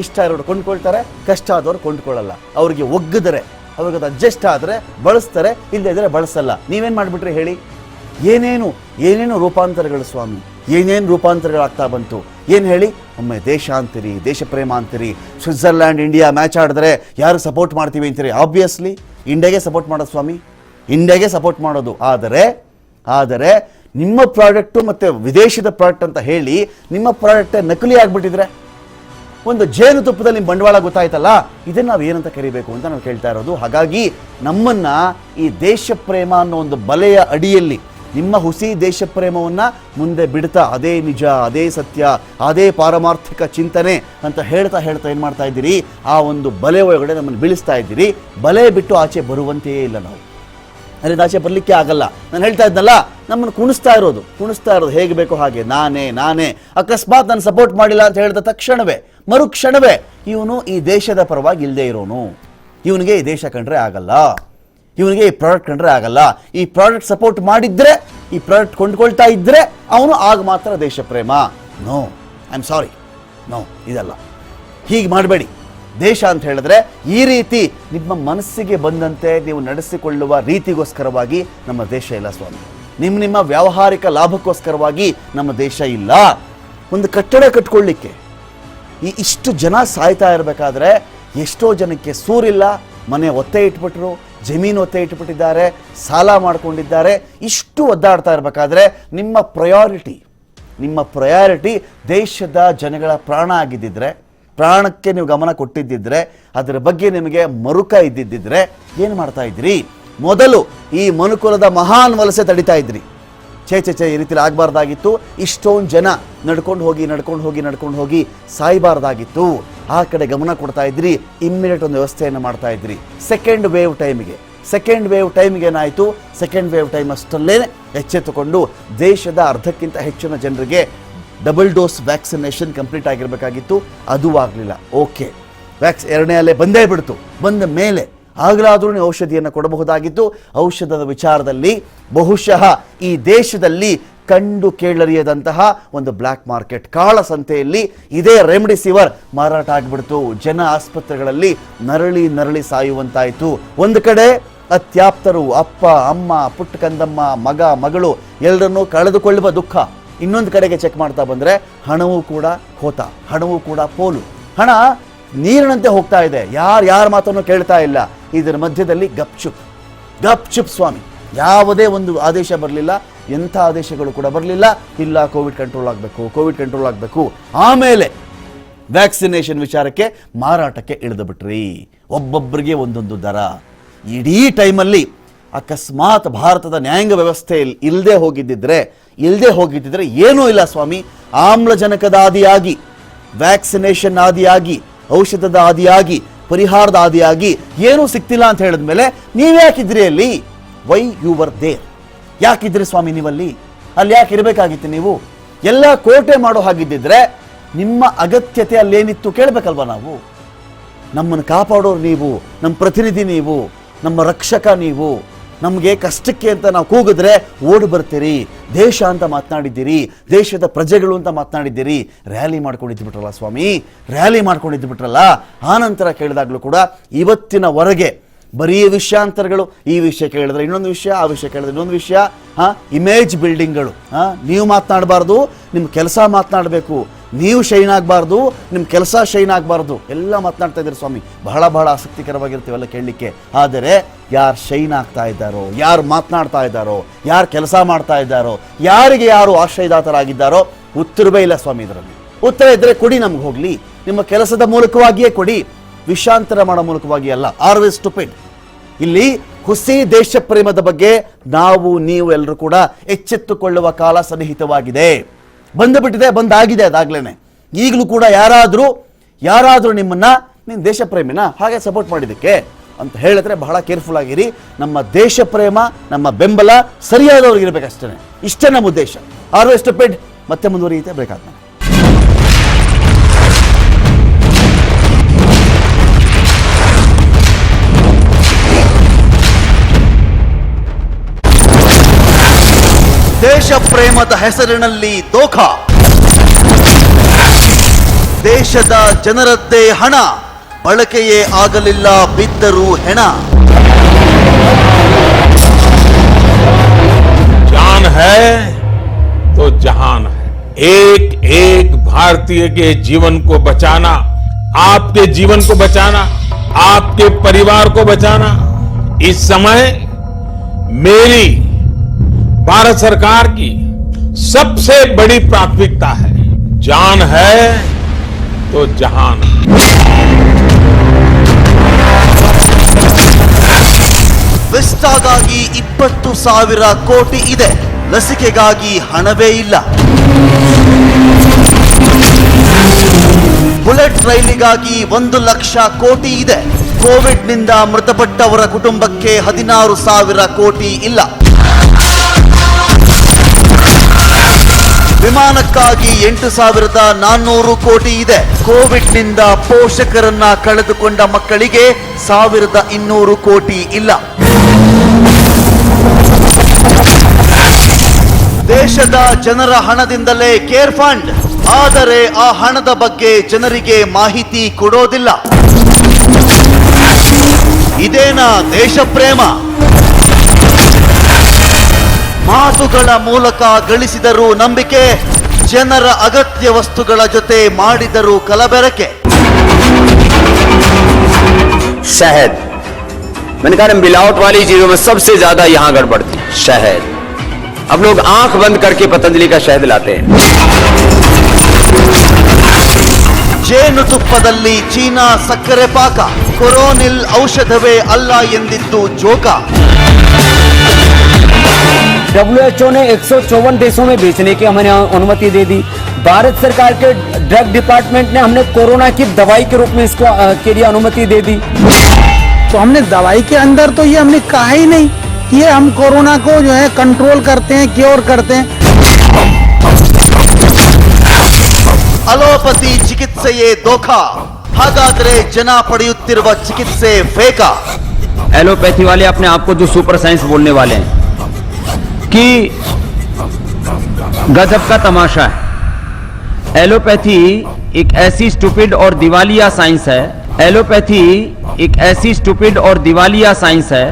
ಇಷ್ಟ ಇರೋರು ಕೊಂಡ್ಕೊಳ್ತಾರೆ, ಕಷ್ಟ ಆದವರು ಕೊಂಡ್ಕೊಳ್ಳಲ್ಲ. ಅವ್ರಿಗೆ ಒಗ್ಗಿದರೆ, ಅವ್ರಿಗೆ ಅದು ಅಡ್ಜಸ್ಟ್ ಆದರೆ ಬಳಸ್ತಾರೆ, ಇಲ್ಲದೇ ಇದ್ರೆ ಬಳಸಲ್ಲ. ನೀವೇನು ಮಾಡಿಬಿಟ್ರಿ ಹೇಳಿ? ಏನೇನು ರೂಪಾಂತರಗಳು ಸ್ವಾಮಿ, ಏನೇನು ರೂಪಾಂತರಗಳಾಗ್ತಾ ಬಂತು. ಏನು ಹೇಳಿ? ಒಮ್ಮೆ ದೇಶ ಅಂತೀರಿ, ದೇಶ ಪ್ರೇಮ ಅಂತೀರಿ. ಸ್ವಿಟ್ಜರ್ಲ್ಯಾಂಡ್ ಇಂಡಿಯಾ ಮ್ಯಾಚ್ ಆಡಿದ್ರೆ ಯಾರು ಸಪೋರ್ಟ್ ಮಾಡ್ತೀವಿ ಅಂತೀರಿ? ಆಬ್ವಿಯಸ್ಲಿ ಇಂಡಿಯಾಗೆ ಸಪೋರ್ಟ್ ಮಾಡೋದು ಸ್ವಾಮಿ, ಇಂಡಿಯಾಗೆ ಸಪೋರ್ಟ್ ಮಾಡೋದು. ಆದರೆ ನಿಮ್ಮ ಪ್ರಾಡಕ್ಟು ಮತ್ತು ವಿದೇಶದ ಪ್ರಾಡಕ್ಟ್ ಅಂತ ಹೇಳಿ ನಿಮ್ಮ ಪ್ರಾಡಕ್ಟೇ ನಕಲಿ ಆಗಿಬಿಟ್ಟಿದ್ರೆ, ಒಂದು ಜೇನುತುಪ್ಪದಲ್ಲಿ ನಿಮ್ಮ ಬಂಡವಾಳ ಗೊತ್ತಾಯ್ತಲ್ಲ, ಇದನ್ನು ನಾವು ಏನಂತ ಕರಿಬೇಕು ಅಂತ ನಾವು ಕೇಳ್ತಾ ಇರೋದು. ಹಾಗಾಗಿ ನಮ್ಮನ್ನ ಈ ದೇಶ ಪ್ರೇಮ ಅನ್ನೋ ಒಂದು ಬಲೆಯ ಅಡಿಯಲ್ಲಿ ನಿಮ್ಮ ಹುಸಿ ದೇಶ ಪ್ರೇಮವನ್ನು ಮುಂದೆ ಬಿಡ್ತಾ ಅದೇ ನಿಜ, ಅದೇ ಸತ್ಯ, ಅದೇ ಪಾರಮಾರ್ಥಿಕ ಚಿಂತನೆ ಅಂತ ಹೇಳ್ತಾ ಏನು ಮಾಡ್ತಾ ಇದ್ದೀರಿ? ಆ ಒಂದು ಬಲೆ ಒಳಗಡೆ ನಮ್ಮನ್ನು ಬೀಳಿಸ್ತಾ ಇದ್ದೀರಿ. ಬಲೆ ಬಿಟ್ಟು ಆಚೆ ಬರುವಂತೆಯೇ ಇಲ್ಲ ನಾವು. ಅಲ್ಲಿಂದ ಆಚೆ ಬರಲಿಕ್ಕೆ ಆಗಲ್ಲ. ನಾನು ಹೇಳ್ತಾ ಇದ್ದಲ್ಲ, ನಮ್ಮನ್ನು ಕುಣಿಸ್ತಾ ಇರೋದು ಹೇಗೆ ಬೇಕೋ ಹಾಗೆ, ನಾನೇ ಅಕಸ್ಮಾತ್ ನಾನು ಸಪೋರ್ಟ್ ಮಾಡಿಲ್ಲ ಅಂತ ಹೇಳಿದ ತಕ್ಷಣವೇ, ಮರುಕ್ಷಣವೇ ಇವನು ಈ ದೇಶದ ಪರವಾಗಿ ಇಲ್ಲದೆ ಇರೋನು, ಇವನಿಗೆ ಈ ದೇಶ ಕಂಡ್ರೆ ಆಗಲ್ಲ, ಇವನಿಗೆ ಈ ಪ್ರಾಡಕ್ಟ್ ಕಂಡ್ರೆ ಆಗಲ್ಲ. ಈ ಪ್ರಾಡಕ್ಟ್ ಸಪೋರ್ಟ್ ಮಾಡಿದ್ರೆ, ಈ ಪ್ರಾಡಕ್ಟ್ ಕೊಂಡ್ಕೊಳ್ತಾ ಇದ್ರೆ ಅವನು ಆಗ ಮಾತ್ರ ದೇಶ ಪ್ರೇಮ. No, I am sorry, no, ಇದಲ್ಲ. ಹೀಗೆ ಮಾಡಬೇಡಿ. ದೇಶ ಅಂತ ಹೇಳಿದ್ರೆ ಈ ರೀತಿ ನಿಮ್ಮ ಮನಸ್ಸಿಗೆ ಬಂದಂತೆ ನೀವು ನಡೆಸಿಕೊಳ್ಳುವ ರೀತಿಗೋಸ್ಕರವಾಗಿ ನಮ್ಮ ದೇಶ ಇಲ್ಲ ಸ್ವಾಮಿ. ನಿಮ್ಮ ವ್ಯಾವಹಾರಿಕ ಲಾಭಕ್ಕೋಸ್ಕರವಾಗಿ ನಮ್ಮ ದೇಶ ಇಲ್ಲ. ಒಂದು ಕಟ್ಟಡ ಕಟ್ಕೊಳ್ಳಿಕ್ಕೆ ಇಷ್ಟು ಜನ ಸಾಯ್ತಾ ಇರಬೇಕಾದ್ರೆ ಎಷ್ಟೋ ಜನಕ್ಕೆ ಸೂರಿಲ್ಲ, ಮನೆ ಒತ್ತೆ ಇಟ್ಬಿಟ್ರು, ಜಮೀನು ಒತ್ತೆ ಇಟ್ಬಿಟ್ಟಿದ್ದಾರೆ, ಸಾಲ ಮಾಡ್ಕೊಂಡಿದ್ದಾರೆ. ಇಷ್ಟು ಒದ್ದಾಡ್ತಾ ಇರಬೇಕಾದ್ರೆ ನಿಮ್ಮ ಪ್ರಯಾರಿಟಿ ದೇಶದ ಜನಗಳ ಪ್ರಾಣ ಆಗಿದ್ದಿದ್ರೆ, ಪ್ರಾಣಕ್ಕೆ ನೀವು ಗಮನ ಕೊಟ್ಟಿದ್ದಿದ್ರೆ, ಅದರ ಬಗ್ಗೆ ನಿಮಗೆ ಮರುಕ ಇದ್ದಿದ್ದಿದ್ರೆ ಏನು ಮಾಡ್ತಾ ಇದ್ರಿ? ಮೊದಲು ಈ ಮನುಕುಲದ ಮಹಾನ್ ವಲಸೆ ತಡಿತಾ ಇದ್ರಿ. ಛೇ ಈ ರೀತಿ ಆಗಬಾರ್ದಾಗಿತ್ತು. ಇಷ್ಟೊಂದು ಜನ ನಡ್ಕೊಂಡು ಹೋಗಿ ಸಾಯಬಾರ್ದಾಗಿತ್ತು. ಆ ಕಡೆ ಗಮನ ಕೊಡ್ತಾ ಇದ್ರಿ. ಇಮ್ಮಿಡಿಯೇಟ್ ಒಂದು ವ್ಯವಸ್ಥೆಯನ್ನು ಮಾಡ್ತಾ ಇದ್ರಿ. ಸೆಕೆಂಡ್ ವೇವ್ ಟೈಮಿಗೆ ಏನಾಯಿತು? ಸೆಕೆಂಡ್ ವೇವ್ ಟೈಮ್ ಅಷ್ಟಲ್ಲೇ ಎಚ್ಚೆತ್ತುಕೊಂಡು ದೇಶದ ಅರ್ಧಕ್ಕಿಂತ ಹೆಚ್ಚಿನ ಜನರಿಗೆ ಡಬಲ್ ಡೋಸ್ ವ್ಯಾಕ್ಸಿನೇಷನ್ ಕಂಪ್ಲೀಟ್ ಆಗಿರಬೇಕಾಗಿತ್ತು. ಅದು ಆಗಲಿಲ್ಲ. ಓಕೆ, ಎರಡನೇ ಅಲೆ ಬಂದೇ ಬಿಡ್ತು. ಬಂದ ಮೇಲೆ ಆಗಲಾದರೂ ನೀವು ಔಷಧಿಯನ್ನು ಕೊಡಬಹುದಾಗಿತ್ತು. ಔಷಧದ ವಿಚಾರದಲ್ಲಿ ಬಹುಶಃ ಈ ದೇಶದಲ್ಲಿ ಕಂಡು ಕೇಳರಿಯದಂತಹ ಒಂದು ಬ್ಲ್ಯಾಕ್ ಮಾರ್ಕೆಟ್, ಕಾಳಸಂತೆಯಲ್ಲಿ ಇದೇ ರೆಮಿಡಿಸಿವರ್ ಮಾರಾಟ ಆಗಿಬಿಡ್ತು. ಜನ ಆಸ್ಪತ್ರೆಗಳಲ್ಲಿ ನರಳಿ ಸಾಯುವಂತಾಯಿತು. ಒಂದು ಕಡೆ ಅತ್ಯಾಪ್ತರು, ಅಪ್ಪ ಅಮ್ಮ, ಪುಟ್ಟ ಕಂದಮ್ಮ, ಮಗ ಮಗಳು ಎಲ್ಲರನ್ನೂ ಕಳೆದುಕೊಳ್ಳುವ ದುಃಖ. ಇನ್ನೊಂದು ಕಡೆಗೆ ಚೆಕ್ ಮಾಡ್ತಾ ಬಂದರೆ ಹಣವೂ ಕೂಡ ಹೋತ, ಹಣವೂ ಕೂಡ ಪೋಲು. ಹಣ ನೀರಿನಂತೆ ಹೋಗ್ತಾ ಇದೆ. ಯಾರ ಮಾತನ್ನು ಕೇಳ್ತಾ ಇಲ್ಲ. ಇದರ ಮಧ್ಯದಲ್ಲಿ ಗಪ್ಚುಪ್ ಸ್ವಾಮಿ. ಯಾವುದೇ ಒಂದು ಆದೇಶ ಬರಲಿಲ್ಲ, ಎಂಥ ಆದೇಶಗಳು ಕೂಡ ಬರಲಿಲ್ಲ. ಇಲ್ಲ, ಕೋವಿಡ್ ಕಂಟ್ರೋಲ್ ಆಗಬೇಕು. ಆಮೇಲೆ ವ್ಯಾಕ್ಸಿನೇಷನ್ ವಿಚಾರಕ್ಕೆ ಮಾರಾಟಕ್ಕೆ ಇಳಿದು ಬಿಟ್ರಿ. ಒಬ್ಬೊಬ್ಬರಿಗೆ ಒಂದೊಂದು ದರ. ಇಡೀ ಟೈಮಲ್ಲಿ ಅಕಸ್ಮಾತ್ ಭಾರತದ ನ್ಯಾಯಾಂಗ ವ್ಯವಸ್ಥೆ ಇಲ್ಲದೆ ಹೋಗಿದ್ದಿದ್ರೆ ಏನೂ ಇಲ್ಲ ಸ್ವಾಮಿ. ಆಮ್ಲಜನಕದ ಆದಿಯಾಗಿ, ವ್ಯಾಕ್ಸಿನೇಷನ್ ಆದಿಯಾಗಿ, ಔಷಧದ ಆದಿಯಾಗಿ, ಪರಿಹಾರದ ಆದಿಯಾಗಿ ಏನೂ ಸಿಗ್ತಿಲ್ಲ ಅಂತ ಹೇಳಿದ್ಮೇಲೆ ನೀವ್ಯಾಕಿದ್ರಿ ಅಲ್ಲಿ? Why you were there? ಯಾಕಿದ್ರಿ ಸ್ವಾಮಿ ನೀವಲ್ಲಿ? ಅಲ್ಲಿ ಯಾಕೆ ಇರಬೇಕಾಗಿತ್ತು ನೀವು? ಎಲ್ಲ ಕೋಟೆ ಮಾಡೋ ಹಾಗಿದ್ದಿದ್ರೆ ನಿಮ್ಮ ಅಗತ್ಯತೆ ಅಲ್ಲೇನಿತ್ತು ಕೇಳಬೇಕಲ್ವ ನಾವು? ನಮ್ಮನ್ನು ಕಾಪಾಡೋರು ನೀವು, ನಮ್ಮ ಪ್ರತಿನಿಧಿ ನೀವು, ನಮ್ಮ ರಕ್ಷಕ ನೀವು. ನಮಗೆ ಕಷ್ಟಕ್ಕೆ ಅಂತ ನಾವು ಕೂಗಿದ್ರೆ ಓಡಿ ಬರ್ತೀರಿ. ದೇಶ ಅಂತ ಮಾತನಾಡಿದ್ದೀರಿ, ದೇಶದ ಪ್ರಜೆಗಳು ಅಂತ ಮಾತನಾಡಿದ್ದೀರಿ. ರ್ಯಾಲಿ ಮಾಡ್ಕೊಂಡಿದ್ದು ಬಿಟ್ರಲ್ಲ. ಆನಂತರ ಕೇಳಿದಾಗಲೂ ಕೂಡ ಇವತ್ತಿನವರೆಗೆ ಬರೀ ವಿಷಯಾಂತರಗಳು. ಈ ವಿಷಯ ಕೇಳಿದ್ರೆ ಇನ್ನೊಂದು ವಿಷಯ, ಆ ವಿಷಯ ಕೇಳಿದ್ರೆ ಇನ್ನೊಂದು ವಿಷಯ. ಇಮೇಜ್ ಬಿಲ್ಡಿಂಗ್ಗಳು. ನೀವು ಮಾತನಾಡಬಾರ್ದು, ನಿಮ್ಮ ಕೆಲಸ ಮಾತನಾಡಬೇಕು. ನೀವು ಶೈನ್ ಆಗಬಾರ್ದು, ನಿಮ್ಮ ಕೆಲಸ ಶೈನ್ ಆಗಬಾರ್ದು. ಎಲ್ಲ ಮಾತನಾಡ್ತಾ ಇದ್ದಾರೆ ಸ್ವಾಮಿ. ಬಹಳ ಆಸಕ್ತಿಕರವಾಗಿರ್ತೀವೆಲ್ಲ ಕೇಳಲಿಕ್ಕೆ. ಆದರೆ ಯಾರು ಶೈನ್ ಆಗ್ತಾ ಇದ್ದಾರೋ, ಯಾರು ಮಾತನಾಡ್ತಾ ಇದ್ದಾರೋ, ಯಾರು ಕೆಲಸ ಮಾಡ್ತಾ ಇದ್ದಾರೋ, ಯಾರಿಗೆ ಯಾರು ಆಶ್ರಯದಾತರಾಗಿದ್ದಾರೋ ಉತ್ತರವೇ ಇಲ್ಲ ಸ್ವಾಮಿ. ಇದರಲ್ಲಿ ಉತ್ತರ ಇದ್ದರೆ ಕೊಡಿ, ನಮ್ಗೆ ಹೋಗಲಿ. ನಿಮ್ಮ ಕೆಲಸದ ಮೂಲಕವಾಗಿಯೇ ಕೊಡಿ, ವಿಷಾಂತರ ಮಾಡೋ ಮೂಲಕವಾಗಿ ಅಲ್ಲ. Always stupid. ಇಲ್ಲಿ ಹುಸಿ ದೇಶ ಪ್ರೇಮದ ಬಗ್ಗೆ ನೀವು ಎಲ್ಲರೂ ಕೂಡ ಎಚ್ಚೆತ್ತುಕೊಳ್ಳುವ ಕಾಲ ಸನ್ನಿಹಿತವಾಗಿದೆ. ಬಂದಾಗಿದೆ ಅದಾಗ್ಲೇನೆ. ಈಗಲೂ ಕೂಡ ಯಾರಾದರೂ ನಿಮ್ಮನ್ನ ನೀನು ದೇಶ ಪ್ರೇಮಿನ ಹಾಗೆ ಸಪೋರ್ಟ್ ಮಾಡಿದ್ದಕ್ಕೆ ಅಂತ ಹೇಳಿದ್ರೆ ಬಹಳ ಕೇರ್ಫುಲ್ ಆಗಿರಿ. ನಮ್ಮ ದೇಶ ಪ್ರೇಮ, ನಮ್ಮ ಬೆಂಬಲ ಸರಿಯಾದವ್ರಿಗೆ ಇರಬೇಕಷ್ಟೇ. ಇಷ್ಟೇ ನಮ್ಮ ಉದ್ದೇಶ. ಆರ್ ಸ್ಟುಪಿಡ್ ಮತ್ತೆ ಮುಂದುವರಿಯುತ್ತೆ ಬ್ರೇಕ್ ಆದ್ಮೇಲೆ. ದೇಶ ಪ್ರೇಮದ ಹೆಸರಿನಲ್ಲಿ ದೋಖಾ, ದೇಶದ ಜನರದ್ದೇ ಹಣ ಬಳಕೆಯೇ ಆಗಲಿಲ್ಲ, ಬಿದ್ದರೂ ಹೆಣ. जान है तो जहान है. एक एक भारतीय के जीवन को बचाना, आपके जीवन को बचाना, आपके परिवार को बचाना इस समय मेरी भारत सरकार की सबसे बड़ी प्राथमिकता है. जान है तो जहान है. ವಿಸ್ಟಾಗಾಗಿ 20,000 ಕೋಟಿ ಇದೆ, ಲಸಿಕೆಗಾಗಿ ಹಣವೇ ಇಲ್ಲ. ಬುಲೆಟ್ ರೈಲಿಗಾಗಿ 1,00,000 ಕೋಟಿ ಇದೆ, ಕೋವಿಡ್ನಿಂದ ಮೃತಪಟ್ಟವರ ಕುಟುಂಬಕ್ಕೆ 16,000 ಕೋಟಿ ಇಲ್ಲ. ವಿಮಾನಕ್ಕಾಗಿ 8,400 ಕೋಟಿ ಇದೆ, ಕೋವಿಡ್ನಿಂದ ಪೋಷಕರನ್ನ ಕಳೆದುಕೊಂಡ ಮಕ್ಕಳಿಗೆ 1,200 ಕೋಟಿ ಇಲ್ಲ. ದೇಶದ ಜನರ ಹಣದಿಂದಲೇ ಕೇರ್ ಫಂಡ್, ಆದರೆ ಆ ಹಣದ ಬಗ್ಗೆ ಜನರಿಗೆ ಮಾಹಿತಿ ಕೊಡೋದಿಲ್ಲ. ಇದೇನಾ ದೇಶ ಪ್ರೇಮ? ಮಾತುಗಳ ಮೂಲಕ ಗಳಿಸಿದರು ನಂಬಿಕೆ, ಜನರ ಅಗತ್ಯ ವಸ್ತುಗಳ ಜೊತೆ ಮಾಡಿದರು ಕಲಬೆರಕೆ. शहद, मैंने कहा मिलावट वाली चीजों में सबसे ज्यादा यहां गड़बड़ थी शहद. अब लोग आंख बंद करके पतंजलि का शहद लाते हैं. ಜೇನುತುಪ್ಪದಲ್ಲಿ ಚೀನಾ ಸಕ್ಕರೆ ಪಾಕ, ಕೊರೋನಿಲ್ ಔಷಧವೇ ಅಲ್ಲ ಎಂದಿದ್ದು ಜೋಕ. WHO ने 154 देशों में बेचने की हमें अनुमति दे दी. भारत सरकार के ड्रग डिपार्टमेंट ने हमने कोरोना की दवाई के रूप में इसको के लिए अनुमति दे दी. तो हमने दवाई के अंदर तो ये हमने कहा ही नहीं कि ये हम कोरोना को जो है कंट्रोल करते हैं, क्योर करते हैं. ಅಲೋಪತಿ ಚಿಕಿತ್ಸೆಯೇ ದೋಖಾ, ಹಾಗಾದ್ರೆ ಜನ ಪಡೆಯುತ್ತಿರುವ ಚಿಕಿತ್ಸೆ ಫೇಕಾ? एलोपैथी वाले अपने आप को जो सुपर साइंस बोलने वाले हैं कि गजब का तमाशा है. एलोपैथी एक ऐसी स्टूपिड और दिवालिया साइंस है. एलोपैथी एक ऐसी स्टूपिड और दिवालिया साइंस है.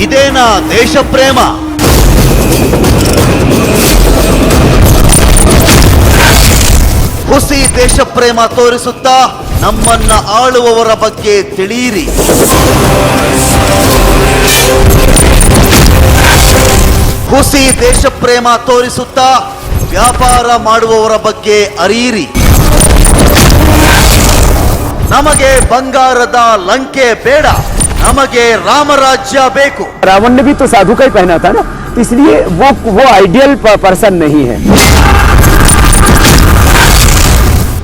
ಇದೇನಾ ದೇಶ ಪ್ರೇಮ? ಹುಸಿ ದೇಶ ಪ್ರೇಮ ತೋರಿಸುತ್ತಾ ನಮ್ಮನ್ನ ಆಳುವವರ ಬಗ್ಗೆ ತಿಳಿಯಿರಿ. ಹುಸಿ ದೇಶ ಪ್ರೇಮ ತೋರಿಸುತ್ತಾ ವ್ಯಾಪಾರ ಮಾಡುವವರ ಬಗ್ಗೆ ಅರಿಯಿರಿ. ನಮಗೆ ಬಂಗಾರದ ಲಂಕೆ ಬೇಡ, ನಮಗೆ ರಾಮರಾಜ್ಯ ಬೇಕು. रावण ने भी तो साधु का ही पहना था ना, इसलिए वो आइडियल पर्सन नहीं है.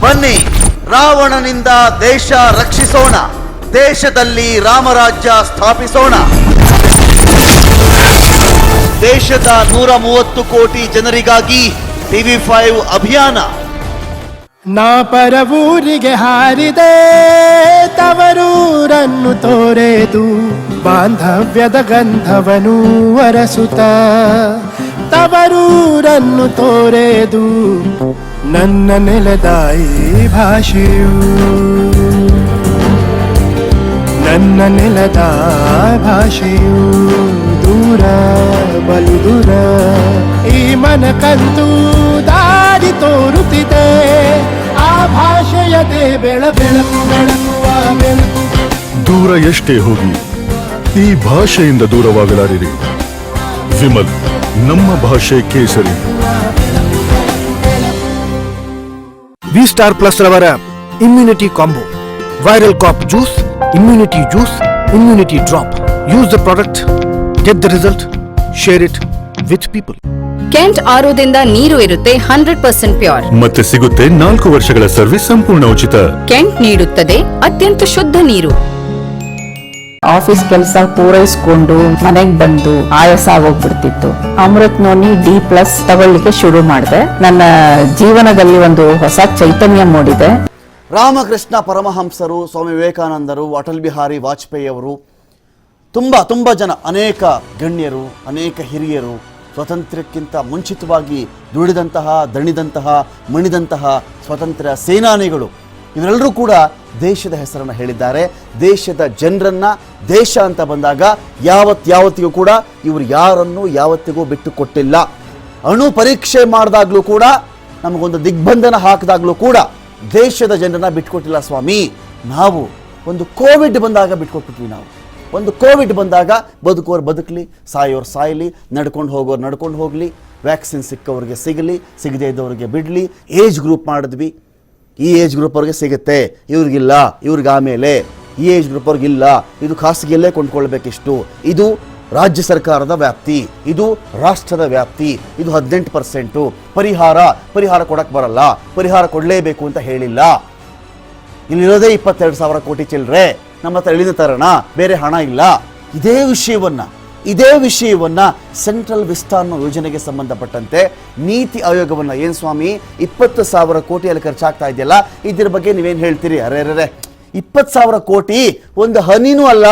ಬನ್ನಿ, ರಾವಣನಿಂದ ದೇಶ ರಕ್ಷಿಸೋಣ, ದೇಶದಲ್ಲಿ ರಾಮರಾಜ್ಯ ಸ್ಥಾಪಿಸೋಣ. ದೇಶದ 130 ಕೋಟಿ ಜನರಿಗಾಗಿ TV5 ಅಭಿಯಾನ. ನಾ ಪರವೂರಿಗೆ ಹಾರಿದೆ, ತವರೂರನ್ನು ತೋರೆದು ಬಾಂಧವ್ಯದ ಗಂಧವನು ಅರಸುತ್ತ, ತವರೂರನ್ನು ತೋರೆದು ನನ್ನ ನೆಲದಾಯಿ ಭಾಷೆಯು, ನನ್ನ ನೆಲದ ಭಾಷೆಯು ದೂರ ಬಲು ದೂರ. ಈ ಮನಕಂತೂ ದಾರಿ ತೋರುತ್ತಿದೆ, ಆ ಭಾಷೆಯದೇ ಬೆಳಕು ಬೆಳಕುವ ಬೆಳಕು. ದೂರ ಎಷ್ಟೇ ಹೋಗಿ ಈ ಭಾಷೆಯಿಂದ ದೂರವಾಗಲಾರಿರಿ. ವಿಮಲ್, ನಮ್ಮ ಭಾಷೆ ಕೇಸರಿ. ವಿ ಸ್ಟಾರ್ ಪ್ಲಸ್ ರವರ immunity combo, viral COP juice, immunity juice, immunity drop. Use the product, get the result, share it with people. Kent ಆರೋದಿಂದ ನೀರು ಇರುತ್ತೆ 100% ಪ್ಯೂರ್. ಮತ್ತೆ ಸಿಗುತ್ತೆ 4 ವರ್ಷಗಳ ಸರ್ವಿಸ್ ಸಂಪೂರ್ಣ ಉಚಿತ. ಕೆಂಟ್ ನೀಡುತ್ತದೆ ಅತ್ಯಂತ ಶುದ್ಧ ನೀರು. ಆಫೀಸ್ ಕೆಲಸ ಪೂರೈಸಿಕೊಂಡು ಮನೆಗೆ ಬಂದು ಆಯಾಸ ಆಗೋಗ್ಬಿಡ್ತಿತ್ತು. ಅಮೃತ್ ನೋನಿ D+ ತಗೊಳ್ಳಿಕ್ಕೆ ಶುರು ಮಾಡಿದೆ. ನನ್ನ ಜೀವನದಲ್ಲಿ ಒಂದು ಹೊಸ ಚೈತನ್ಯ ಮೂಡಿದೆ. ರಾಮಕೃಷ್ಣ ಪರಮಹಂಸರು, ಸ್ವಾಮಿ ವಿವೇಕಾನಂದರು, ಅಟಲ್ ಬಿಹಾರಿ ವಾಜಪೇಯಿ ಅವರು, ತುಂಬ ಜನ, ಅನೇಕ ಗಣ್ಯರು, ಅನೇಕ ಹಿರಿಯರು, ಸ್ವಾತಂತ್ರ್ಯಕ್ಕಿಂತ ಮುಂಚಿತವಾಗಿ ದುಡಿದಂತಹ, ದಣಿದಂತಹ, ಮಣಿದಂತಹ ಸ್ವಾತಂತ್ರ್ಯ ಸೇನಾನಿಗಳು, ಇವರೆಲ್ಲರೂ ಕೂಡ ದೇಶದ ಹೆಸರನ್ನು ಹೇಳಿದ್ದಾರೆ. ದೇಶದ ಜನರನ್ನು ದೇಶ ಅಂತ ಬಂದಾಗ ಯಾವತ್ತಿಗೂ ಕೂಡ ಇವರು ಯಾರನ್ನು ಯಾವತ್ತಿಗೂ ಬಿಟ್ಟು ಕೊಟ್ಟಿಲ್ಲ. ಅಣು ಪರೀಕ್ಷೆ ಮಾಡಿದಾಗಲೂ ಕೂಡ, ನಮಗೊಂದು ದಿಗ್ಬಂಧನ ಹಾಕಿದಾಗಲೂ ಕೂಡ ದೇಶದ ಜನರನ್ನ ಬಿಟ್ಕೊಟ್ಟಿಲ್ಲ ಸ್ವಾಮಿ. ನಾವು ಒಂದು ಕೋವಿಡ್ ಬಂದಾಗ ಬಿಟ್ಕೊಟ್ಬಿಟ್ವಿ. ನಾವು ಒಂದು ಕೋವಿಡ್ ಬಂದಾಗ ಬದುಕೋರು ಬದುಕಲಿ, ಸಾಯೋರು ಸಾಯಲಿ, ನಡ್ಕೊಂಡು ಹೋಗೋರು ನಡ್ಕೊಂಡು ಹೋಗಲಿ, ವ್ಯಾಕ್ಸಿನ್ ಸಿಕ್ಕವ್ರಿಗೆ ಸಿಗಲಿ, ಸಿಗದೇ ಇದ್ದವ್ರಿಗೆ ಬಿಡಲಿ, ಏಜ್ ಗ್ರೂಪ್ ಮಾಡಿದ್ವಿ. ಈ ಏಜ್ ಗ್ರೂಪ್ ಅವ್ರಿಗೆ ಸಿಗುತ್ತೆ, ಇವ್ರಿಗಿಲ್ಲ, ಇವ್ರಿಗೆ ಆಮೇಲೆ, ಈ ಏಜ್ ಗ್ರೂಪ್ ಅವ್ರಿಗಿಲ್ಲ, ಇದು ಖಾಸಗಿಯಲ್ಲೇ ಕೊಂಡ್ಕೊಳ್ಬೇಕಿಷ್ಟು, ಇದು ರಾಜ್ಯ ಸರ್ಕಾರದ ವ್ಯಾಪ್ತಿ, ಇದು ರಾಷ್ಟ್ರದ ವ್ಯಾಪ್ತಿ, ಇದು 18%, ಪರಿಹಾರ ಕೊಡಕ್ಕೆ ಬರಲ್ಲ, ಪರಿಹಾರ ಕೊಡಲೇಬೇಕು ಅಂತ ಹೇಳಿಲ್ಲ. ಇಲ್ಲಿರೋದೇ 22,000 ಕೋಟಿ ಚಿಲ್ಲರೆ, ನಮ್ಮ ಹತ್ರ ಎಲ್ಲಿಂದ ತರೋಣ, ಬೇರೆ ಹಣ ಇಲ್ಲ. ಇದೇ ವಿಷಯವನ್ನ ಸೆಂಟ್ರಲ್ ವಿಸ್ತಾ ಅನ್ನೋ ಯೋಜನೆಗೆ ಸಂಬಂಧಪಟ್ಟಂತೆ ನೀತಿ ಆಯೋಗವನ್ನ, ಏನು ಸ್ವಾಮಿ 20,000 ಕೋಟಿಯಲ್ಲಿ ಖರ್ಚಾಗ್ತಾ ಇದೆಯಲ್ಲ, ಇದ್ರ ಬಗ್ಗೆ ನೀವೇನು ಹೇಳ್ತೀರಿ? ಅರೆ 20,000 ಕೋಟಿ ಒಂದು ಹನಿನೂ ಅಲ್ಲ,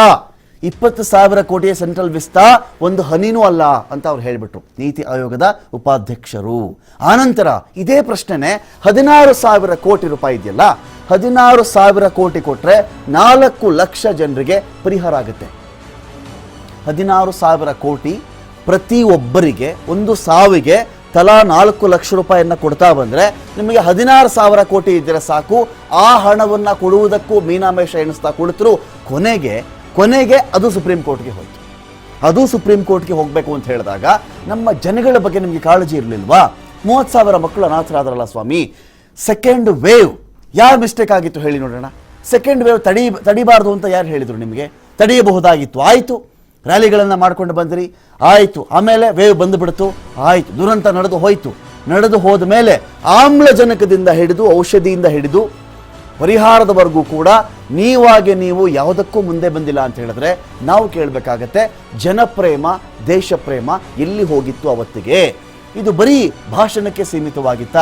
20,000 ಕೋಟಿಯ ಸೆಂಟ್ರಲ್ ವಿಸ್ತಾ ಒಂದು ಹನಿನೂ ಅಲ್ಲ ಅಂತ ಅವ್ರು ಹೇಳಿಬಿಟ್ರು, ನೀತಿ ಆಯೋಗದ ಉಪಾಧ್ಯಕ್ಷರು. ಆನಂತರ ಇದೇ ಪ್ರಶ್ನೆನೆ 16,000 ಕೋಟಿ ರೂಪಾಯಿ ಇದೆಯಲ್ಲ, 16,000 ಕೋಟಿ ಕೊಟ್ಟರೆ 4 ಲಕ್ಷ ಜನರಿಗೆ ಪರಿಹಾರ ಆಗುತ್ತೆ. 16,000 ಕೋಟಿ ಪ್ರತಿ ಒಬ್ಬರಿಗೆ, ಒಂದು ಸಾವಿಗೆ ತಲಾ 4 ಲಕ್ಷ ರೂಪಾಯಿಯನ್ನು ಕೊಡ್ತಾ ಬಂದರೆ ನಿಮಗೆ 16,000 ಕೋಟಿ ಇದ್ದರೆ ಸಾಕು. ಆ ಹಣವನ್ನು ಕೊಡುವುದಕ್ಕೂ ಮೀನಾಮೇಷ ಎಣಿಸ್ತಾ ಕುಳಿತರು. ಕೊನೆಗೆ ಅದು ಸುಪ್ರೀಂ ಕೋರ್ಟ್ಗೆ ಹೋಯಿತು. ಅದು ಸುಪ್ರೀಂ ಕೋರ್ಟ್ಗೆ ಹೋಗಬೇಕು ಅಂತ ಹೇಳಿದಾಗ ನಮ್ಮ ಜನಗಳ ಬಗ್ಗೆ ನಿಮಗೆ ಕಾಳಜಿ ಇರಲಿಲ್ವಾ? 30,000 ಮಕ್ಕಳು ಅನಾಥರಾದ್ರಲ್ಲ ಸ್ವಾಮಿ. ಸೆಕೆಂಡ್ ವೇವ್ ಯಾರ ಮಿಸ್ಟೇಕ್ ಆಗಿತ್ತು ಹೇಳಿ ನೋಡೋಣ. ಸೆಕೆಂಡ್ ವೇವ್ ತಡಿಬಾರ್ದು ಅಂತ ಯಾರು ಹೇಳಿದರು ನಿಮಗೆ? ತಡೆಯಬಹುದಾಗಿತ್ತು. ಆಯಿತು, ರ್ಯಾಲಿಗಳನ್ನು ಮಾಡ್ಕೊಂಡು ಬಂದ್ರಿ, ಆಯಿತು. ಆಮೇಲೆ ವೇವ್ ಬಂದುಬಿಡ್ತು, ಆಯಿತು. ದುರಂತ ನಡೆದು ಹೋದ ಮೇಲೆ ಆಮ್ಲಜನಕದಿಂದ ಹಿಡಿದು, ಔಷಧಿಯಿಂದ ಹಿಡಿದು ಪರಿಹಾರದವರೆಗೂ ಕೂಡ ನೀವು ಯಾವುದಕ್ಕೂ ಮುಂದೆ ಬಂದಿಲ್ಲ ಅಂತ ಹೇಳಿದ್ರೆ ನಾವು ಕೇಳಬೇಕಾಗತ್ತೆ, ಜನಪ್ರೇಮ, ದೇಶಪ್ರೇಮ ಎಲ್ಲಿ ಹೋಗಿತ್ತು ಅವತ್ತಿಗೆ? ಇದು ಬರೀ ಭಾಷಣಕ್ಕೆ ಸೀಮಿತವಾಗಿತ್ತ?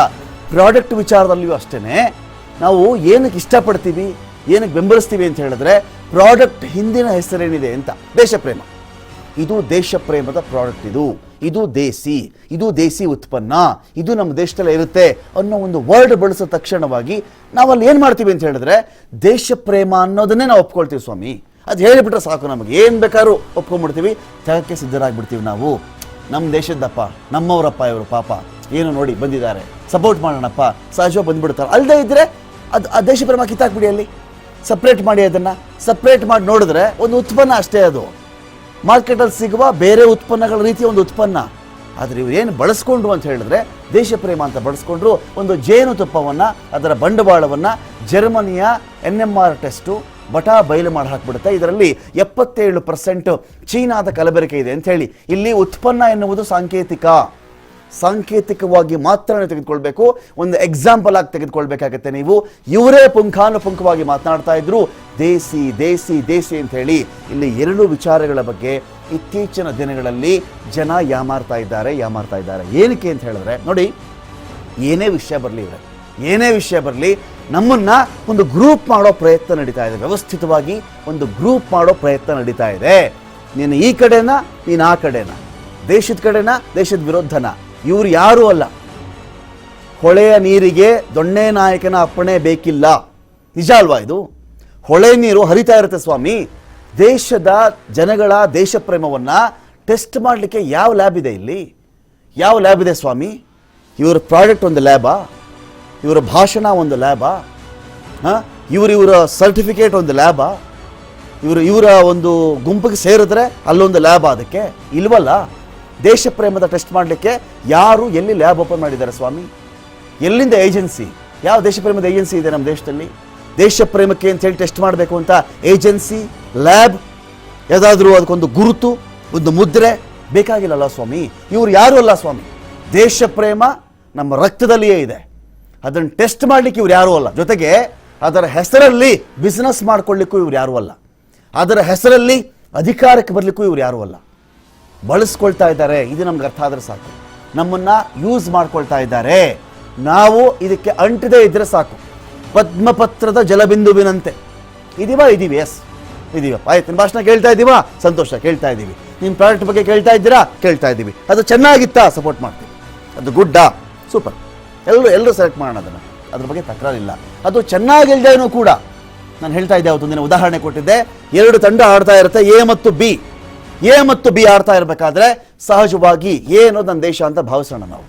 ಪ್ರಾಡಕ್ಟ್ ವಿಚಾರದಲ್ಲಿಯೂ ಅಷ್ಟೇ. ನಾವು ಏನಕ್ಕೆ ಇಷ್ಟಪಡ್ತೀವಿ, ಏನಕ್ಕೆ ಬೆಂಬಲಿಸ್ತೀವಿ ಅಂತ ಹೇಳಿದ್ರೆ ಪ್ರಾಡಕ್ಟ್ ಹಿಂದಿನ ಹೆಸರೇನಿದೆ ಅಂತ, ದೇಶಪ್ರೇಮ. ಇದು ದೇಶಪ್ರೇಮದ ಪ್ರಾಡಕ್ಟ್, ಇದು ದೇಸಿ ಉತ್ಪನ್ನ, ಇದು ನಮ್ಮ ದೇಶದಲ್ಲೇ ಇರುತ್ತೆ ಅನ್ನೋ ಒಂದು ವರ್ಡ್ ಬಳಸೋ ತಕ್ಷಣವಾಗಿ ನಾವಲ್ಲಿ ಏನು ಮಾಡ್ತೀವಿ ಅಂತ ಹೇಳಿದ್ರೆ ದೇಶಪ್ರೇಮ ಅನ್ನೋದನ್ನೇ ನಾವು ಒಪ್ಕೊಳ್ತೀವಿ ಸ್ವಾಮಿ. ಅದು ಹೇಳಿಬಿಟ್ರೆ ಸಾಕು, ನಮಗೆ ಏನು ಬೇಕಾದ್ರೂ ಒಪ್ಕೊಂಡ್ಬಿಡ್ತೀವಿ, ತ್ಯಾಗಕ್ಕೆ ಸಿದ್ಧರಾಗ್ಬಿಡ್ತೀವಿ ನಾವು. ನಮ್ಮ ದೇಶದಪ್ಪ, ನಮ್ಮವರಪ್ಪ ಇವರು, ಪಾಪ ಏನು ನೋಡಿ ಬಂದಿದ್ದಾರೆ, ಸಪೋರ್ಟ್ ಮಾಡೋಣಪ್ಪ, ಸಹಜವಾಗಿ ಬಂದ್ಬಿಡ್ತಾರೆ. ಅಲ್ಲದೆ ಇದ್ದರೆ ಅದು ಆ ದೇಶಪ್ರೇಮ ಕಿತ್ತಾಕ್ಬಿಡಿ, ಅಲ್ಲಿ ಸಪ್ರೇಟ್ ಮಾಡಿ, ಅದನ್ನು ಸಪ್ರೇಟ್ ಮಾಡಿ ನೋಡಿದ್ರೆ ಒಂದು ಉತ್ಪನ್ನ ಅಷ್ಟೇ, ಅದು ಮಾರ್ಕೆಟಲ್ಲಿ ಸಿಗುವ ಬೇರೆ ಉತ್ಪನ್ನಗಳ ರೀತಿಯ ಒಂದು ಉತ್ಪನ್ನ. ಆದರೆ ಇವ್ರು ಏನು ಬಳಸ್ಕೊಂಡ್ರು ಅಂತ ಹೇಳಿದ್ರೆ ದೇಶಪ್ರೇಮ ಅಂತ ಬಳಸ್ಕೊಂಡ್ರು. ಒಂದು ಜೇನುತುಪ್ಪವನ್ನು, ಅದರ ಬಂಡವಾಳವನ್ನು ಜರ್ಮನಿಯ NMR ಟೆಸ್ಟು ಬಯಲು ಮಾಡಿ ಹಾಕ್ಬಿಡುತ್ತೆ. ಇದರಲ್ಲಿ 77% ಚೀನಾದ ಕಲಬೆರಕೆ ಇದೆ ಅಂತ ಹೇಳಿ. ಇಲ್ಲಿ ಉತ್ಪನ್ನ ಎನ್ನುವುದು ಸಾಂಕೇತಿಕವಾಗಿ ಮಾತ್ರ ತೆಗೆದುಕೊಳ್ಬೇಕು, ಒಂದು ಎಕ್ಸಾಂಪಲ್ ಆಗಿ ತೆಗೆದುಕೊಳ್ಬೇಕಾಗತ್ತೆ ನೀವು. ಇವರೇ ಪುಂಖಾನುಪುಂಖವಾಗಿ ಮಾತನಾಡ್ತಾ ಇದ್ರು ದೇಸಿ ದೇಸಿ ದೇಸಿ ಅಂತ ಹೇಳಿ. ಇಲ್ಲಿ 2 ವಿಚಾರಗಳ ಬಗ್ಗೆ ಇತ್ತೀಚಿನ ದಿನಗಳಲ್ಲಿ ಜನ ಯಾಮಾರ್ತಾ ಇದ್ದಾರೆ. ಏನಕ್ಕೆ ಅಂತ ಹೇಳಿದ್ರೆ ನೋಡಿ, ಏನೇ ವಿಷಯ ಬರಲಿ ನಮ್ಮನ್ನ ಒಂದು ಗ್ರೂಪ್ ಮಾಡೋ ಪ್ರಯತ್ನ ನಡೀತಾ ಇದೆ, ವ್ಯವಸ್ಥಿತವಾಗಿ ಒಂದು ಗ್ರೂಪ್ ಮಾಡೋ ಪ್ರಯತ್ನ ನಡೀತಾ ಇದೆ. ನೀನು ಈ ಕಡೆನಾ, ನೀನು ಆ ಕಡೆನಾ, ದೇಶದ ಕಡೆನಾ, ದೇಶದ ವಿರುದ್ಧನ, ಇವರು ಯಾರೂ ಅಲ್ಲ. ಹೊಳೆಯ ನೀರಿಗೆ ದೊಣ್ಣೆ ನಾಯಕನ ಅಪ್ಪಣೆ ಬೇಕಿಲ್ಲ. ನಿಜ ಅಲ್ವಾ ಇದು? ಹೊಳೆ ನೀರು ಹರಿತಾ ಇರುತ್ತೆ ಸ್ವಾಮಿ. ದೇಶದ ಜನಗಳ ದೇಶಪ್ರೇಮವನ್ನು ಟೆಸ್ಟ್ ಮಾಡಲಿಕ್ಕೆ ಯಾವ ಲ್ಯಾಬ್ ಇದೆ ಇಲ್ಲಿ? ಯಾವ ಲ್ಯಾಬ್ ಇದೆ ಸ್ವಾಮಿ? ಇವರ ಪ್ರಾಡಕ್ಟ್ ಒಂದು ಲ್ಯಾಬಾ? ಇವರ ಭಾಷಣ ಒಂದು ಲ್ಯಾಬಾ? ಇವರ ಸರ್ಟಿಫಿಕೇಟ್ ಒಂದು ಲ್ಯಾಬಾ? ಇವರ ಒಂದು ಗುಂಪಿಗೆ ಸೇರಿದ್ರೆ ಅಲ್ಲೊಂದು ಲ್ಯಾಬ್, ಅದಕ್ಕೆ ಇಲ್ವಲ್ಲ. ದೇಶಪ್ರೇಮದ ಟೆಸ್ಟ್ ಮಾಡಲಿಕ್ಕೆ ಯಾರು ಎಲ್ಲಿ ಲ್ಯಾಬ್ ಓಪನ್ ಮಾಡಿದ್ದಾರೆ ಸ್ವಾಮಿ? ಎಲ್ಲಿಂದ ಏಜೆನ್ಸಿ? ಯಾವ ದೇಶಪ್ರೇಮದ ಏಜೆನ್ಸಿ ಇದೆ ನಮ್ಮ ದೇಶದಲ್ಲಿ? ದೇಶಪ್ರೇಮಕ್ಕೆ ಅಂತ ಹೇಳಿ ಟೆಸ್ಟ್ ಮಾಡಬೇಕು ಅಂತ ಏಜೆನ್ಸಿ, ಲ್ಯಾಬ್, ಯಾವುದಾದ್ರೂ ಅದಕ್ಕೊಂದು ಗುರುತು, ಒಂದು ಮುದ್ರೆ ಬೇಕಾಗಿಲ್ಲಲ್ಲ ಸ್ವಾಮಿ. ಇವರು ಯಾರು ಅಲ್ಲ ಸ್ವಾಮಿ. ದೇಶ ಪ್ರೇಮ ನಮ್ಮ ರಕ್ತದಲ್ಲಿಯೇ ಇದೆ. ಅದನ್ನು ಟೆಸ್ಟ್ ಮಾಡಲಿಕ್ಕೆ ಇವ್ರು ಯಾರೂ ಅಲ್ಲ. ಜೊತೆಗೆ ಅದರ ಹೆಸರಲ್ಲಿ ಬಿಸ್ನೆಸ್ ಮಾಡ್ಕೊಳ್ಳಿಕ್ಕೂ ಇವ್ರು ಯಾರೂ ಅಲ್ಲ. ಅದರ ಹೆಸರಲ್ಲಿ ಅಧಿಕಾರಕ್ಕೆ ಬರಲಿಕ್ಕೂ ಇವ್ರು ಯಾರೂ ಅಲ್ಲ. ಬಳಸ್ಕೊಳ್ತಾ ಇದ್ದಾರೆ, ಇದು ನಮ್ಗೆ ಅರ್ಥ ಆದರೆ ಸಾಕು. ನಮ್ಮನ್ನು ಯೂಸ್ ಮಾಡ್ಕೊಳ್ತಾ ಇದ್ದಾರೆ, ನಾವು ಇದಕ್ಕೆ ಅಂಟದೇ ಇದ್ದರೆ ಸಾಕು. ಪದ್ಮಪತ್ರದ ಜಲಬಿಂದುವಿನಂತೆ ಇದೀವಿ. ಎಸ್ ಇದೀವಪ್ಪ, ಆಯ್ತು. ನಿಮ್ಮ ಭಾಷಣ ಕೇಳ್ತಾ ಇದ್ದೀವಾ? ಸಂತೋಷ, ಕೇಳ್ತಾ ಇದ್ದೀವಿ. ನಿಮ್ಮ ಪ್ರಾಡಕ್ಟ್ ಬಗ್ಗೆ ಕೇಳ್ತಾ ಇದ್ದೀರಾ? ಕೇಳ್ತಾ ಇದ್ದೀವಿ. ಅದು ಚೆನ್ನಾಗಿತ್ತಾ? ಸಪೋರ್ಟ್ ಮಾಡ್ತೀವಿ. ಅದು ಗುಡ್ಡಾ? ಸೂಪರ್. ಎಲ್ಲರೂ ಸೆಲೆಕ್ಟ್ ಮಾಡೋಣ ಅದನ್ನು, ಅದ್ರ ಬಗ್ಗೆ ತಕರಾರಿಲ್ಲ. ಅದು ಚೆನ್ನಾಗಿಲ್ದೇನೂ ಕೂಡ ನಾನು ಹೇಳ್ತಾ ಇದ್ದೆ, ಅವತ್ತೊಂದಿನ ಉದಾಹರಣೆ ಕೊಟ್ಟಿದ್ದೆ. 2 ತಂಡ ಆಡ್ತಾ ಇರುತ್ತೆ, ಎ ಮತ್ತು ಬಿ ಆಡ್ತಾ ಇರಬೇಕಾದ್ರೆ ಸಹಜವಾಗಿ ಎ ಅನ್ನೋದು ನನ್ನ ದೇಶ ಅಂತ ಭಾವಿಸೋಣ. ನಾವು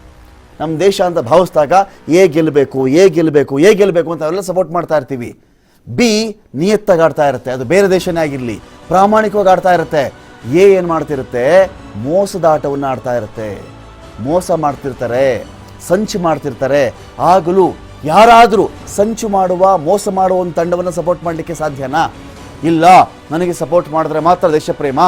ನಮ್ಮ ದೇಶ ಅಂತ ಭಾವಿಸಿದಾಗ ಎ ಗೆಲ್ಲಬೇಕು ಅಂತ ಅವೆಲ್ಲ ಸಪೋರ್ಟ್ ಮಾಡ್ತಾ ಇರ್ತೀವಿ. ಬಿ ನಿಯತ್ತಾಗಿ ಆಡ್ತಾ ಇರುತ್ತೆ, ಅದು ಬೇರೆ ದೇಶನೇ ಆಗಿರಲಿ, ಪ್ರಾಮಾಣಿಕವಾಗಿ ಆಡ್ತಾ ಇರುತ್ತೆ. ಎ ಏನು ಮಾಡ್ತಿರುತ್ತೆ? ಮೋಸದ ಆಟವನ್ನು ಆಡ್ತಾ ಇರುತ್ತೆ, ಮೋಸ ಮಾಡ್ತಿರ್ತಾರೆ, ಸಂಚು ಮಾಡ್ತಿರ್ತಾರೆ. ಆಗಲೂ ಯಾರಾದರೂ ಸಂಚು ಮಾಡುವ, ಮೋಸ ಮಾಡುವ ಒಂದು ತಂಡವನ್ನು ಸಪೋರ್ಟ್ ಮಾಡಲಿಕ್ಕೆ ಸಾಧ್ಯನಾ? ಇಲ್ಲ. ನನಗೆ ಸಪೋರ್ಟ್ ಮಾಡಿದ್ರೆ ಮಾತ್ರ ದೇಶ ಪ್ರೇಮ,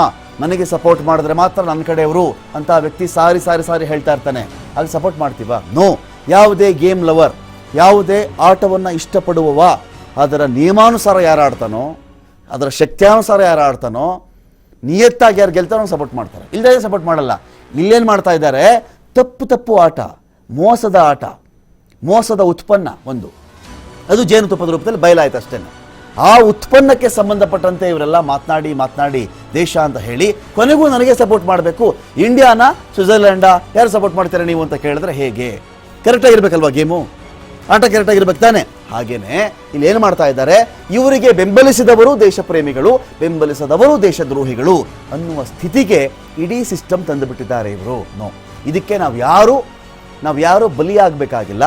ನನಗೆ ಸಪೋರ್ಟ್ ಮಾಡಿದ್ರೆ ಮಾತ್ರ ನನ್ನ ಕಡೆಯವರು ಅಂತ ವ್ಯಕ್ತಿ ಸಾರಿ ಹೇಳ್ತಾ ಇರ್ತಾನೆ. ಆಗ ಸಪೋರ್ಟ್ ಮಾಡ್ತೀವಾ? ನೋ. ಯಾವುದೇ ಗೇಮ್ ಲವರ್, ಯಾವುದೇ ಆಟವನ್ನು ಇಷ್ಟಪಡುವವ ಅದರ ನಿಯಮಾನುಸಾರ ಯಾರು ಆಡ್ತಾನೋ, ಅದರ ಶಕ್ತಿಯಾನುಸಾರ ಯಾರು ಆಡ್ತಾನೋ, ನಿಯತ್ತಾಗಿ ಯಾರು ಗೆಲ್ತಾನೋ ಸಪೋರ್ಟ್ ಮಾಡ್ತಾರೆ, ಇಲ್ಲದೇ ಸಪೋರ್ಟ್ ಮಾಡಲ್ಲ. ಇಲ್ಲೇನು ಮಾಡ್ತಾ ಇದ್ದಾರೆ? ತಪ್ಪು ಆಟ, ಮೋಸದ ಆಟ, ಮೋಸದ ಉತ್ಪನ್ನ ಒಂದು, ಅದು ಜೇನುತುಪ್ಪದ ರೂಪದಲ್ಲಿ ಬಯಲಾಯ್ತು ಅಷ್ಟೇ. ಆ ಉತ್ಪನ್ನಕ್ಕೆ ಸಂಬಂಧಪಟ್ಟಂತೆ ಇವರೆಲ್ಲ ಮಾತನಾಡಿ ದೇಶ ಅಂತ ಹೇಳಿ ಕೊನೆಗೂ ನನಗೆ ಸಪೋರ್ಟ್ ಮಾಡಬೇಕು, ಇಂಡಿಯಾನ ಸ್ವಿಟ್ಜರ್ಲ್ಯಾಂಡ ಯಾರು ಸಪೋರ್ಟ್ ಮಾಡ್ತಾರೆ ನೀವು ಅಂತ ಕೇಳಿದ್ರೆ ಹೇಗೆ? ಕರೆಕ್ಟಾಗಿರ್ಬೇಕಲ್ವಾ ಗೇಮು? ಆಟ ಕರೆಕ್ಟಾಗಿರ್ಬೇಕು ತಾನೆ? ಹಾಗೇನೆ ಇಲ್ಲಿ ಏನು ಮಾಡ್ತಾ ಇದ್ದಾರೆ? ಇವರಿಗೆ ಬೆಂಬಲಿಸಿದವರು ದೇಶ ಪ್ರೇಮಿಗಳು, ಬೆಂಬಲಿಸದವರು ದೇಶದ್ರೋಹಿಗಳು ಅನ್ನುವ ಸ್ಥಿತಿಗೆ ಇಡೀ ಸಿಸ್ಟಮ್ ತಂದುಬಿಟ್ಟಿದ್ದಾರೆ ಇವರು. ನೋ, ಇದಕ್ಕೆ ನಾವು ಯಾರು ಬಲಿಯಾಗಬೇಕಾಗಿಲ್ಲ.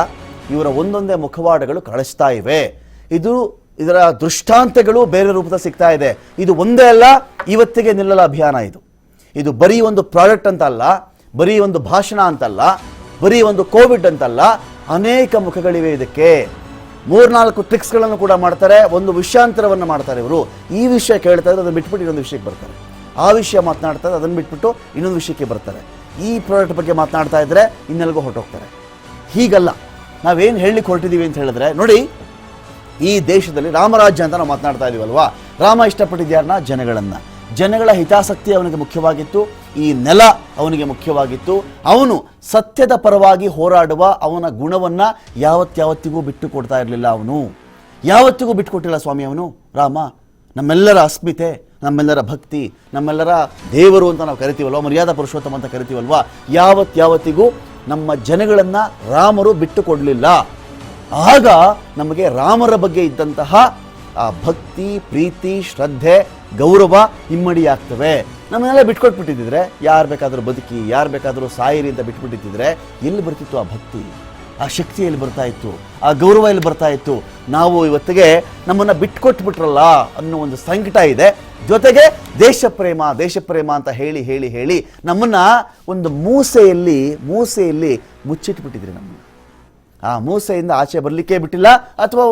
ಇವರ ಒಂದೊಂದೇ ಮುಖವಾಡಗಳು ಕಳಿಸ್ತಾ ಇವೆ. ಇದರ ದೃಷ್ಟಾಂತಗಳು ಬೇರೆ ರೂಪದಲ್ಲಿ ಸಿಗ್ತಾ ಇದೆ. ಇದು ಒಂದೇ ಅಲ್ಲ, ಇವತ್ತಿಗೆ ನಿಲ್ಲಲ ಅಭಿಯಾನ. ಇದು ಬರೀ ಒಂದು ಪ್ರಾಡಕ್ಟ್ ಅಂತ ಅಲ್ಲ, ಬರೀ ಒಂದು ಭಾಷಣ ಅಂತಲ್ಲ, ಬರೀ ಒಂದು ಕೋವಿಡ್ ಅಂತಲ್ಲ, ಅನೇಕ ಮುಖಗಳಿವೆ ಇದಕ್ಕೆ. 3-4 ಟ್ರಿಕ್ಸ್ಗಳನ್ನು ಕೂಡ ಮಾಡ್ತಾರೆ, ಒಂದು ವಿಷಯಾಂತರವನ್ನು ಮಾಡ್ತಾರೆ ಇವರು. ಈ ವಿಷಯ ಕೇಳ್ತಾ ಇದ್ರೆ ಅದನ್ನು ಬಿಟ್ಬಿಟ್ಟು ಇನ್ನೊಂದು ವಿಷಯಕ್ಕೆ ಬರ್ತಾರೆ, ಆ ವಿಷಯ ಮಾತನಾಡ್ತಾರೆ ಅದನ್ನು ಬಿಟ್ಬಿಟ್ಟು ಇನ್ನೊಂದು ವಿಷಯಕ್ಕೆ ಬರ್ತಾರೆ. ಈ ಪ್ರಾಡಕ್ಟ್ ಬಗ್ಗೆ ಮಾತನಾಡ್ತಾ ಇದ್ರೆ ಇನ್ನೆಲ್ಗೋ ಹೊರಟೋಗ್ತಾರೆ. ಹೀಗಲ್ಲ. ನಾವೇನು ಹೇಳಲಿಕ್ಕೆ ಹೊರಟಿದ್ದೀವಿ ಅಂತ ಹೇಳಿದ್ರೆ, ನೋಡಿ, ಈ ದೇಶದಲ್ಲಿ ರಾಮರಾಜ್ಯ ಅಂತ ನಾವು ಮಾತನಾಡ್ತಾ ಇದೀವಲ್ವಾ. ರಾಮ ಇಷ್ಟಪಟ್ಟಿದ್ಯಾರನ್ನ? ಜನಗಳ ಹಿತಾಸಕ್ತಿ ಅವನಿಗೆ ಮುಖ್ಯವಾಗಿತ್ತು, ಈ ನೆಲ ಅವನಿಗೆ ಮುಖ್ಯವಾಗಿತ್ತು. ಅವನು ಸತ್ಯದ ಪರವಾಗಿ ಹೋರಾಡುವ ಅವನ ಗುಣವನ್ನು ಯಾವತ್ತಿಗೂ ಬಿಟ್ಟು ಕೊಡ್ತಾ ಇರಲಿಲ್ಲ. ಅವನು ಯಾವತ್ತಿಗೂ ಬಿಟ್ಟುಕೊಟ್ಟಿಲ್ಲ ಸ್ವಾಮಿ. ಅವನು ರಾಮ ನಮ್ಮೆಲ್ಲರ ಅಸ್ಮಿತೆ, ನಮ್ಮೆಲ್ಲರ ಭಕ್ತಿ, ನಮ್ಮೆಲ್ಲರ ದೇವರು ಅಂತ ನಾವು ಕರಿತೀವಲ್ವ, ಮರ್ಯಾದಾ ಪುರುಷೋತ್ತಮ ಅಂತ ಕರಿತೀವಲ್ವ, ಯಾವತ್ತಿಗೂ ನಮ್ಮ ಜನಗಳನ್ನು ರಾಮರು ಬಿಟ್ಟು ಕೊಡಲಿಲ್ಲ. ಆಗ ನಮಗೆ ರಾಮರ ಬಗ್ಗೆ ಇದ್ದಂತಹ ಆ ಭಕ್ತಿ, ಪ್ರೀತಿ, ಶ್ರದ್ಧೆ, ಗೌರವ ಇಮ್ಮಡಿಯಾಗ್ತವೆ. ನಮ್ಮನ್ನೆಲ್ಲ ಬಿಟ್ಕೊಟ್ಬಿಟ್ಟಿದ್ರೆ, ಯಾರು ಬೇಕಾದರೂ ಬದುಕಿ, ಯಾರು ಬೇಕಾದರೂ ಸಾಯಿರಿ ಅಂತ ಬಿಟ್ಬಿಟ್ಟಿದ್ರೆ ಎಲ್ಲಿ ಬರ್ತಿತ್ತು ಆ ಭಕ್ತಿ, ಆ ಶಕ್ತಿ ಎಲ್ಲಿ ಬರ್ತಾ ಇತ್ತು, ಆ ಗೌರವ ಎಲ್ಲಿ ಬರ್ತಾ ಇತ್ತು? ನಾವು ಇವತ್ತಿಗೆ ನಮ್ಮನ್ನು ಬಿಟ್ಕೊಟ್ಬಿಟ್ರಲ್ಲ ಅನ್ನೋ ಒಂದು ಸಂಕಟ ಇದೆ. ಜೊತೆಗೆ ದೇಶ ಪ್ರೇಮ ಅಂತ ಹೇಳಿ ನಮ್ಮನ್ನು ಒಂದು ಮೂಸೆಯಲ್ಲಿ ಮುಚ್ಚಿಟ್ಬಿಟ್ಟಿದ್ರಿ. ನಮ್ಮನ್ನು ಆ ಮೂಸೆಯಿಂದ ಆಚೆ ಬರಲಿಕ್ಕೆ ಬಿಟ್ಟಿಲ್ಲ. ಅಥವಾ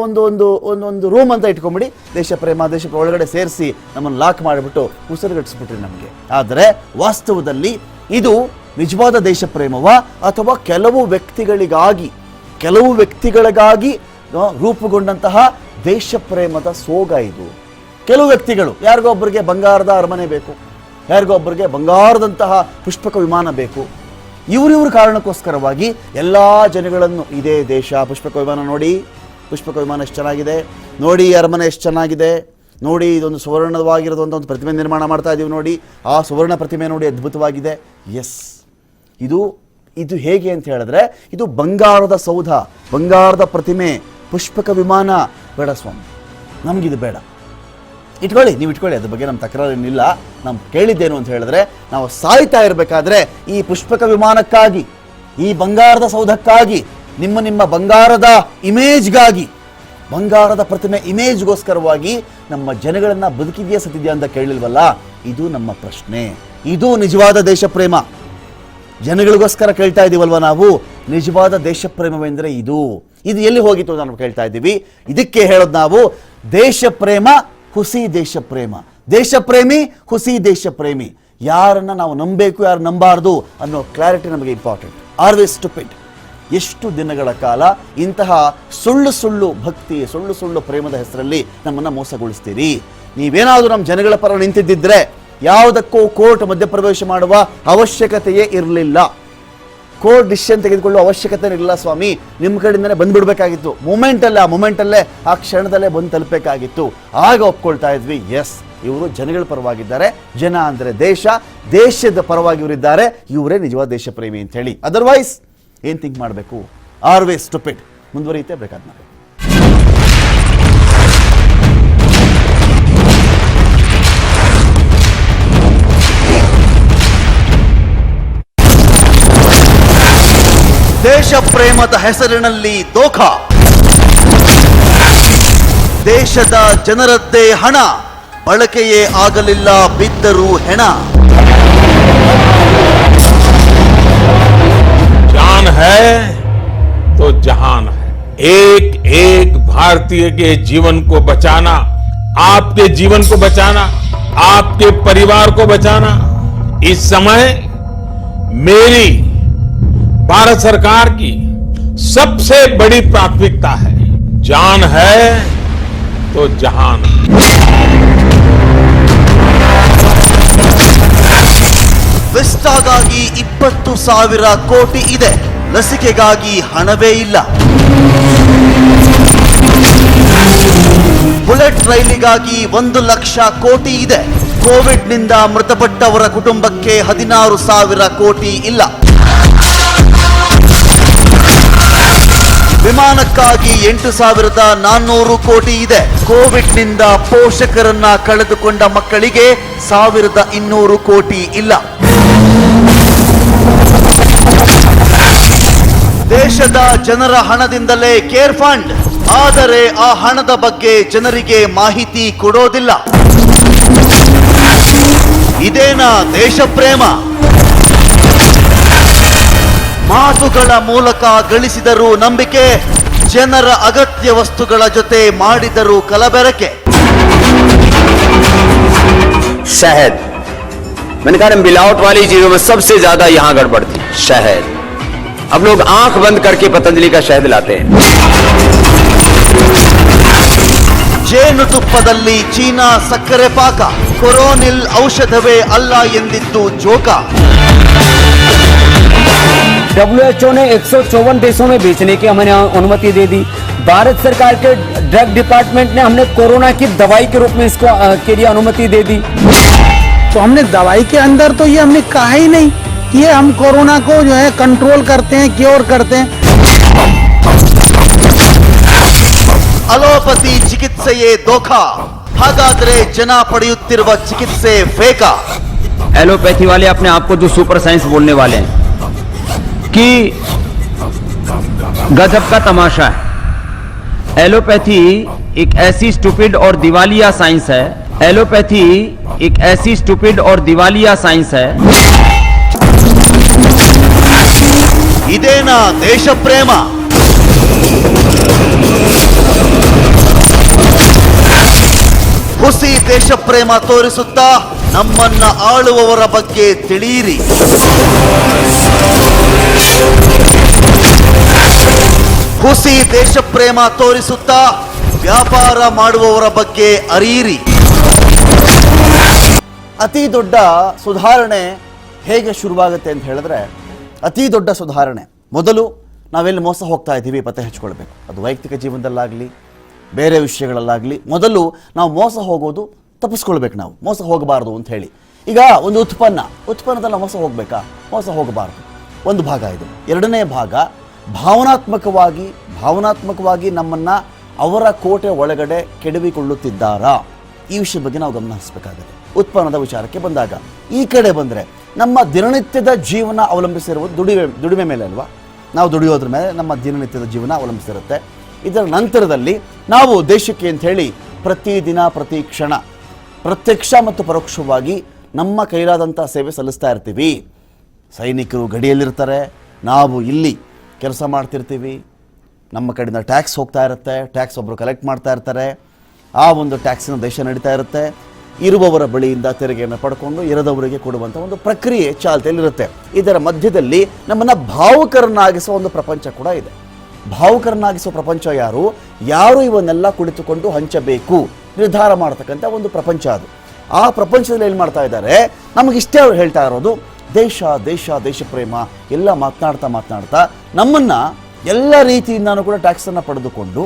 ಒಂದು ರೂಮ್ ಅಂತ ಇಟ್ಕೊಂಬಿಡಿ, ದೇಶ ಪ್ರೇಮ ಒಳಗಡೆ ಸೇರಿಸಿ ನಮ್ಮನ್ನು ಲಾಕ್ ಮಾಡಿಬಿಟ್ಟು ಉಸಿರುಗಟ್ಟಿಸ್ಬಿಟ್ರಿ ನಮಗೆ. ಆದರೆ ವಾಸ್ತವದಲ್ಲಿ ಇದು ನಿಜವಾದ ದೇಶ ಪ್ರೇಮವ ಅಥವಾ ಕೆಲವು ವ್ಯಕ್ತಿಗಳಿಗಾಗಿ ರೂಪುಗೊಂಡಂತಹ ದೇಶ ಪ್ರೇಮದ ಸೋಗ ಇದು. ಕೆಲವು ವ್ಯಕ್ತಿಗಳು, ಯಾರಿಗೋ ಒಬ್ಬರಿಗೆ ಬಂಗಾರದ ಅರಮನೆ ಬೇಕು, ಯಾರಿಗೋ ಒಬ್ಬರಿಗೆ ಬಂಗಾರದಂತಹ ಪುಷ್ಪಕ ವಿಮಾನ ಬೇಕು. ಇವ್ರ ಕಾರಣಕ್ಕೋಸ್ಕರವಾಗಿ ಎಲ್ಲ ಜನಗಳನ್ನು ಇದೇ ದೇಶ, ಪುಷ್ಪಕ ವಿಮಾನ ನೋಡಿ, ಪುಷ್ಪಕ ವಿಮಾನ ಎಷ್ಟು ಚೆನ್ನಾಗಿದೆ ನೋಡಿ, ಅರಮನೆ ಎಷ್ಟು ಚೆನ್ನಾಗಿದೆ ನೋಡಿ, ಇದೊಂದು ಸುವರ್ಣವಾಗಿರೋದು ಒಂದು ಪ್ರತಿಮೆ ನಿರ್ಮಾಣ ಮಾಡ್ತಾ ಇದ್ದೀವಿ ನೋಡಿ, ಆ ಸುವರ್ಣ ಪ್ರತಿಮೆ ನೋಡಿ ಅದ್ಭುತವಾಗಿದೆ. ಎಸ್, ಇದು ಹೇಗೆ ಅಂತ ಹೇಳಿದ್ರೆ, ಇದು ಬಂಗಾರದ ಸೌಧ, ಬಂಗಾರದ ಪ್ರತಿಮೆ, ಪುಷ್ಪಕ ವಿಮಾನ ಬೇಡ ಸ್ವಾಮಿ, ನಮಗಿದು ಬೇಡ. ನೀವು ಇಟ್ಕೊಳ್ಳಿ, ಅದ್ರ ಬಗ್ಗೆ ನಮ್ಮ ತಕರಾರೇನಿಲ್ಲ. ನಾವು ಕೇಳಿದ್ದೇನು ಅಂತ ಹೇಳಿದ್ರೆ, ನಾವು ಸಾಯ್ತಾ ಇರಬೇಕಾದ್ರೆ ಈ ಪುಷ್ಪಕ ವಿಮಾನಕ್ಕಾಗಿ, ಈ ಬಂಗಾರದ ಸೌಧಕ್ಕಾಗಿ, ನಿಮ್ಮ ಬಂಗಾರದ ಇಮೇಜ್ಗಾಗಿ, ಬಂಗಾರದ ಪ್ರತಿಮೆ ಇಮೇಜ್ಗೋಸ್ಕರವಾಗಿ ನಮ್ಮ ಜನಗಳನ್ನ ಬದುಕಿದೆಯಾ ಸತ್ತಿದೆಯಾ ಅಂತ ಕೇಳಿಲ್ವಲ್ಲ. ಇದು ನಮ್ಮ ಪ್ರಶ್ನೆ. ಇದು ನಿಜವಾದ ದೇಶ ಪ್ರೇಮ. ಜನಗಳಿಗೋಸ್ಕರ ಕೇಳ್ತಾ ಇದ್ದೀವಲ್ವ ನಾವು. ನಿಜವಾದ ದೇಶ ಪ್ರೇಮವೆಂದರೆ ಇದು ಎಲ್ಲಿ ಹೋಗಿತ್ತು ಅಂತ ನಾವು ಕೇಳ್ತಾ ಇದ್ದೀವಿ. ಇದಕ್ಕೆ ಹೇಳೋದು ನಾವು, ದೇಶ ಪ್ರೇಮ ಹುಸಿ ದೇಶ ಪ್ರೇಮ, ದೇಶ ಪ್ರೇಮಿ ಹುಸಿ ದೇಶ ಪ್ರೇಮಿ. ಯಾರನ್ನು ನಾವು ನಂಬಬೇಕು, ಯಾರು ನಂಬಾರ್ದು ಅನ್ನೋ ಕ್ಲಾರಿಟಿ ನಮಗೆ ಇಂಪಾರ್ಟೆಂಟ್. R we stupid? ಎಷ್ಟು ದಿನಗಳ ಕಾಲ ಇಂತಹ ಸುಳ್ಳು ಸುಳ್ಳು ಭಕ್ತಿ, ಸುಳ್ಳು ಸುಳ್ಳು ಪ್ರೇಮದ ಹೆಸರಲ್ಲಿ ನಮ್ಮನ್ನು ಮೋಸಗೊಳಿಸ್ತೀರಿ? ನೀವೇನಾದರೂ ನಮ್ಮ ಜನಗಳ ಪರ ನಿಂತಿದ್ದಿದ್ರೆ ಯಾವುದಕ್ಕೂ ಕೋರ್ಟ್ ಮಧ್ಯಪ್ರವೇಶ ಮಾಡುವ ಅವಶ್ಯಕತೆಯೇ ಇರಲಿಲ್ಲ. ಕೋರ್ಟ್ ಡಿಸಿಷನ್ ತೆಗೆದುಕೊಳ್ಳುವ ಅವಶ್ಯಕತೆ ಇರಲಿಲ್ಲ ಸ್ವಾಮಿ. ನಿಮ್ಮ ಕಡೆಯಿಂದನೇ ಬಂದ್ಬಿಡ್ಬೇಕಾಗಿತ್ತು. ಮೂಮೆಂಟಲ್ಲೇ ಆ ಕ್ಷಣದಲ್ಲೇ ಬಂದು ತಲುಪಬೇಕಾಗಿತ್ತು. ಆಗ ಒಪ್ಕೊಳ್ತಾ ಇದ್ವಿ, ಎಸ್ ಇವರು ಜನಗಳ ಪರವಾಗಿದ್ದಾರೆ, ಜನ ಅಂದರೆ ದೇಶ, ದೇಶದ ಪರವಾಗಿ ಇವರಿದ್ದಾರೆ, ಇವರೇ ನಿಜವಾದ ದೇಶ ಪ್ರೇಮಿ ಅಂತ ಹೇಳಿ. ಅದರ್ವೈಸ್ ಏನು ಥಿಂಕ್ ಮಾಡಬೇಕು? Are we stupid. ಮುಂದುವರಿಯುತ್ತೆ ಬೇಕಾದ ಮಾಡಿ. ದೇಶ ಪ್ರೇಮದ ಹೆಸರಿನಲ್ಲಿ ದೋಖಾ, ದೇಶದ ಜನರದ್ದೇ ಹಣ ಬಳಕೆಯೇ ಆಗಲಿಲ್ಲ, ಬಿದ್ದರೂ ಹೆಣ. जान है तो जहान है. एक एक भारतीय के जीवन को बचाना, आपके जीवन को बचाना, आपके परिवार को बचाना इस समय मेरी भारत सरकार की सबसे बड़ी प्राथमिकता है. जान है तो जहान है. ವಿಸ್ಟಾಗಾಗಿ 20,000 ಕೋಟಿ ಇದೆ, ಲಸಿಕೆಗಾಗಿ ಹಣವೇ ಇಲ್ಲ. ಬುಲೆಟ್ ರೈಲಿಗಾಗಿ 1,00,000 ಕೋಟಿ ಇದೆ, ಕೋವಿಡ್ನಿಂದ ಮೃತಪಟ್ಟವರ ಕುಟುಂಬಕ್ಕೆ 16,000 ಕೋಟಿ ಇಲ್ಲ. ವಿಮಾನಕ್ಕಾಗಿ 8,400 ಕೋಟಿ ಇದೆ, ಕೋವಿಡ್ನಿಂದ ಪೋಷಕರನ್ನ ಕಳೆದುಕೊಂಡ ಮಕ್ಕಳಿಗೆ 1,200 ಕೋಟಿ ಇಲ್ಲ. ದೇಶದ ಜನರ ಹಣದಿಂದಲೇ ಕೇರ್ ಫಂಡ್, ಆದರೆ ಆ ಹಣದ ಬಗ್ಗೆ ಜನರಿಗೆ ಮಾಹಿತಿ ಕೊಡೋದಿಲ್ಲ. ಇದೇನಾ ದೇಶ ಪ್ರೇಮ? ಮಾತುಗಳ ಮೂಲಕ ಗಳಿಸಿದರು ನಂಬಿಕೆ, ಜನರ ಅಗತ್ಯ ವಸ್ತುಗಳ ಜೊತೆ ಮಾಡಿದರು ಕಲಬೆರಕೆ. शहद, मैंने कहा मिलावट वाली चीजों में सबसे ज्यादा यहां गड़बड़ थी, शहद. अब लोग आंख बंद करके पतंजलि का शहद लाते हैं. ಜೇನುತುಪ್ಪದಲ್ಲಿ ಚೀನಾ ಸಕ್ಕರೆ ಪಾಕ, ಕೊರೋನಿಲ್ ಔಷಧವೇ ಅಲ್ಲ ಎಂದಿದ್ದು ಜೋಕ. WHO ने 154 देशों में बेचने की हमें अनुमति दे दी. भारत सरकार के ड्रग डिपार्टमेंट ने हमने कोरोना की दवाई के रूप में इसको के लिए अनुमति दे दी. तो हमने दवाई के अंदर तो ये हमने कहा ही नहीं कि ये हम कोरोना को जो है कंट्रोल करते हैं, क्योर करते हैं. ಅಲೋಪತಿ ಚಿಕಿತ್ಸೆಯೇ ದೋಖಾ, ಹಾಗಾದ್ರೆ ಜನ ಪಡೆಯುತ್ತಿರುವ ಚಿಕಿತ್ಸೆ ಫೇಕಾ? एलोपैथी वाले अपने आप को जो सुपर साइंस बोलने वाले हैं कि गजब का तमाशा है. एलोपैथी एक ऐसी स्टूपिड और दिवालिया साइंस है. एलोपैथी एक ऐसी स्टूपिड और दिवालिया साइंस है. ಇದೇನಾ ದೇಶ ಪ್ರೇಮ? ಹುಸಿ ದೇಶ ಪ್ರೇಮ ತೋರಿಸುತ್ತಾ ನಮ್ಮನ್ನ ಆಳುವವರ ಬಗ್ಗೆ ತಿಳಿಯಿರಿ. ಹುಸಿ ದೇಶ ಪ್ರೇಮ ತೋರಿಸುತ್ತಾ ವ್ಯಾಪಾರ ಮಾಡುವವರ ಬಗ್ಗೆ ಅರಿಯಿರಿ. ಅತಿ ದೊಡ್ಡ ಸುಧಾರಣೆ ಹೇಗೆ ಶುರುವಾಗುತ್ತೆ ಅಂತ ಹೇಳಿದ್ರೆ, ಅತಿ ದೊಡ್ಡ ಸುಧಾರಣೆ ಮೊದಲು ನಾವೆಲ್ಲಿ ಮೋಸ ಹೋಗ್ತಾ ಇದ್ದೀವಿ ಪತ್ತೆ ಹಚ್ಕೊಳ್ಬೇಕು. ಅದು ವೈಯಕ್ತಿಕ ಜೀವನದಲ್ಲಾಗಲಿ ಬೇರೆ ವಿಷಯಗಳಲ್ಲಾಗಲಿ ಮೊದಲು ನಾವು ಮೋಸ ಹೋಗೋದು ತಪ್ಪಿಸ್ಕೊಳ್ಬೇಕು. ನಾವು ಮೋಸ ಹೋಗಬಾರ್ದು ಅಂತ ಹೇಳಿ. ಈಗ ಒಂದು ಉತ್ಪನ್ನದಲ್ಲಿ ಮೋಸ ಹೋಗಬೇಕಾ? ಮೋಸ ಹೋಗಬಾರ್ದು. ಒಂದು ಭಾಗ ಇದು. ಎರಡನೇ ಭಾಗ, ಭಾವನಾತ್ಮಕವಾಗಿ ನಮ್ಮನ್ನು ಅವರ ಕೋಟೆ ಒಳಗಡೆ ಕೆಡವಿಕೊಳ್ಳುತ್ತಿದ್ದಾರಾ, ಈ ವಿಷಯದ ಬಗ್ಗೆ ನಾವು ಗಮನ ಹರಿಸಬೇಕಾಗುತ್ತೆ. ಉತ್ಪನ್ನದ ವಿಚಾರಕ್ಕೆ ಬಂದಾಗ ಈ ಕಡೆ ಬಂದರೆ ನಮ್ಮ ದಿನನಿತ್ಯದ ಜೀವನ ಅವಲಂಬಿಸಿರುವುದು ದುಡಿಮೆ ಮೇಲೆ ಅಲ್ವಾ? ನಾವು ದುಡಿಯೋದ್ರ ಮೇಲೆ ನಮ್ಮ ದಿನನಿತ್ಯದ ಜೀವನ ಅವಲಂಬಿಸಿರುತ್ತೆ. ಇದರ ನಂತರದಲ್ಲಿ ನಾವು ದೇಶಕ್ಕೆ ಅಂತ ಹೇಳಿ ಪ್ರತಿದಿನ ಪ್ರತಿ ಕ್ಷಣ ಪ್ರತ್ಯಕ್ಷ ಮತ್ತು ಪರೋಕ್ಷವಾಗಿ ನಮ್ಮ ಕೈಲಾದಂಥ ಸೇವೆ ಸಲ್ಲಿಸ್ತಾ ಇರ್ತೀವಿ. ಸೈನಿಕರು ಗಡಿಯಲ್ಲಿರ್ತಾರೆ, ನಾವು ಇಲ್ಲಿ ಕೆಲಸ ಮಾಡ್ತಿರ್ತೀವಿ. ನಮ್ಮ ಕಡೆಯಿಂದ ಟ್ಯಾಕ್ಸ್ ಹೋಗ್ತಾ ಇರುತ್ತೆ, ಟ್ಯಾಕ್ಸ್ ಒಬ್ಬರು ಕಲೆಕ್ಟ್ ಮಾಡ್ತಾ ಇರ್ತಾರೆ. ಆ ಒಂದು ಟ್ಯಾಕ್ಸಿನ ದೇಶ ನಡೀತಾ ಇರುತ್ತೆ. ಇರುವವರ ಬಳಿಯಿಂದ ತೆರಿಗೆಯನ್ನು ಪಡ್ಕೊಂಡು ಇರದವರಿಗೆ ಕೊಡುವಂಥ ಒಂದು ಪ್ರಕ್ರಿಯೆ ಚಾಲ್ತಿಯಲ್ಲಿರುತ್ತೆ. ಇದರ ಮಧ್ಯದಲ್ಲಿ ನಮ್ಮನ್ನು ಭಾವುಕರನ್ನಾಗಿಸುವ ಒಂದು ಪ್ರಪಂಚ ಕೂಡ ಇದೆ. ಭಾವುಕರನ್ನಾಗಿಸುವ ಪ್ರಪಂಚ ಯಾರು ಇವನ್ನೆಲ್ಲ ಕುಳಿತುಕೊಂಡು ಹಂಚಬೇಕು ನಿರ್ಧಾರ ಮಾಡ್ತಕ್ಕಂಥ ಒಂದು ಪ್ರಪಂಚ ಅದು. ಆ ಪ್ರಪಂಚದಲ್ಲಿ ಏನು ಮಾಡ್ತಾ ಇದ್ದಾರೆ, ನಮಗಿಷ್ಟೇ ಅವ್ರು ಹೇಳ್ತಾ ಇರೋದು ದೇಶ ದೇಶ ದೇಶ ಪ್ರೇಮ ಎಲ್ಲ ಮಾತನಾಡ್ತಾ ನಮ್ಮನ್ನು ಎಲ್ಲ ರೀತಿಯಿಂದನೂ ಕೂಡ ಟ್ಯಾಕ್ಸನ್ನು ಪಡೆದುಕೊಂಡು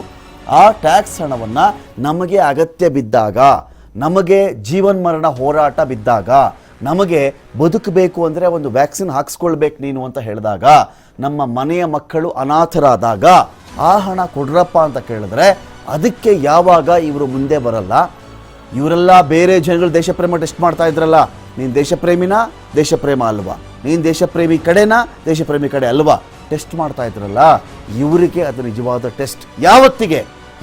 ಆ ಟ್ಯಾಕ್ಸ್ ಹಣವನ್ನು ನಮಗೆ ಅಗತ್ಯ ಬಿದ್ದಾಗ, ನಮಗೆ ಜೀವನ್ಮರಣ ಹೋರಾಟ ಬಿದ್ದಾಗ, ನಮಗೆ ಬದುಕಬೇಕು ಅಂದರೆ ಒಂದು ವ್ಯಾಕ್ಸಿನ್ ಹಾಕ್ಸ್ಕೊಳ್ಬೇಕು ನೀನು ಅಂತ ಹೇಳಿದಾಗ, ನಮ್ಮ ಮನೆಯ ಮಕ್ಕಳು ಅನಾಥರಾದಾಗ ಆ ಹಣ ಕೊಡ್ರಪ್ಪ ಅಂತ ಕೇಳಿದ್ರೆ ಅದಕ್ಕೆ ಯಾವಾಗ ಇವರು ಮುಂದೆ ಬರಲ್ಲ. ಇವರೆಲ್ಲ ಬೇರೆ ಜನಗಳು ದೇಶಪ್ರೇಮ ಟೆಸ್ಟ್ ಮಾಡ್ತಾ ಇದ್ರಲ್ಲ, ನೀನು ದೇಶಪ್ರೇಮಿನಾ ದೇಶಪ್ರೇಮ ಅಲ್ವಾ, ನೀನು ದೇಶಪ್ರೇಮಿ ಕಡೆನಾ ದೇಶಪ್ರೇಮಿ ಕಡೆ ಅಲ್ವಾ ಟೆಸ್ಟ್ ಮಾಡ್ತಾ ಇದ್ರಲ್ಲ, ಇವರಿಗೆ ಅದು ನಿಜವಾದ ಟೆಸ್ಟ್.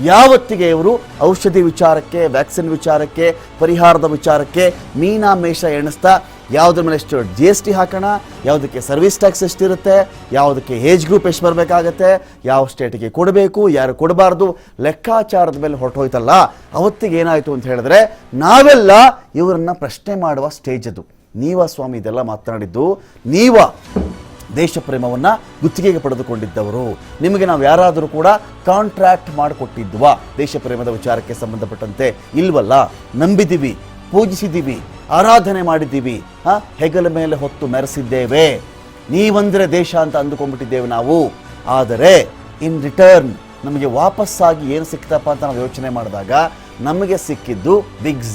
ಯಾವತ್ತಿಗೆ ಇವರು ಔಷಧಿ ವಿಚಾರಕ್ಕೆ, ವ್ಯಾಕ್ಸಿನ್ ವಿಚಾರಕ್ಕೆ, ಪರಿಹಾರದ ವಿಚಾರಕ್ಕೆ ಮೀನಾಮೇಷ ಎಣಿಸ್ತಾ ಯಾವುದ್ರ ಮೇಲೆ ಎಷ್ಟು GST ಹಾಕೋಣ, ಯಾವುದಕ್ಕೆ ಸರ್ವಿಸ್ ಟ್ಯಾಕ್ಸ್ ಎಷ್ಟಿರುತ್ತೆ, ಯಾವುದಕ್ಕೆ ಏಜ್ ಗ್ರೂಪ್ ಎಷ್ಟು ಬರಬೇಕಾಗತ್ತೆ, ಯಾವ ಸ್ಟೇಟಿಗೆ ಕೊಡಬೇಕು, ಯಾರು ಕೊಡಬಾರ್ದು, ಲೆಕ್ಕಾಚಾರದ ಮೇಲೆ ಹೊರಟೋಯ್ತಲ್ಲ, ಅವತ್ತಿಗೆ ಏನಾಯಿತು ಅಂತ ಹೇಳಿದ್ರೆ ನಾವೆಲ್ಲ ಇವರನ್ನು ಪ್ರಶ್ನೆ ಮಾಡುವ ಸ್ಟೇಜ್ ಅದು. ನೀವ ಸ್ವಾಮಿ ಇದೆಲ್ಲ ಮಾತನಾಡಿದ್ದು, ನೀವ ದೇಶ ಪ್ರೇಮವನ್ನು ಗುತ್ತಿಗೆಗೆ ಪಡೆದುಕೊಂಡಿದ್ದವರು, ನಿಮಗೆ ನಾವು ಯಾರಾದರೂ ಕೂಡ ಕಾಂಟ್ರಾಕ್ಟ್ ಮಾಡಿಕೊಟ್ಟಿದ್ವಾ ದೇಶ ಪ್ರೇಮದ ವಿಚಾರಕ್ಕೆ ಸಂಬಂಧಪಟ್ಟಂತೆ? ಇಲ್ವಲ್ಲ. ನಂಬಿದ್ದೀವಿ, ಪೂಜಿಸಿದ್ದೀವಿ, ಆರಾಧನೆ ಮಾಡಿದ್ದೀವಿ, ಹೆಗಲ ಮೇಲೆ ಹೊತ್ತು ಮೆರೆಸಿದ್ದೇವೆ, ನೀವಂದರೆ ದೇಶ ಅಂತ ಅಂದುಕೊಂಡ್ಬಿಟ್ಟಿದ್ದೇವೆ ನಾವು. ಆದರೆ ಇನ್ ರಿಟರ್ನ್ ನಮಗೆ ವಾಪಸ್ಸಾಗಿ ಏನು ಸಿಕ್ತಪ್ಪ ಅಂತ ನಾವು ಯೋಚನೆ ಮಾಡಿದಾಗ ನಮಗೆ ಸಿಕ್ಕಿದ್ದು ಬಿಗ್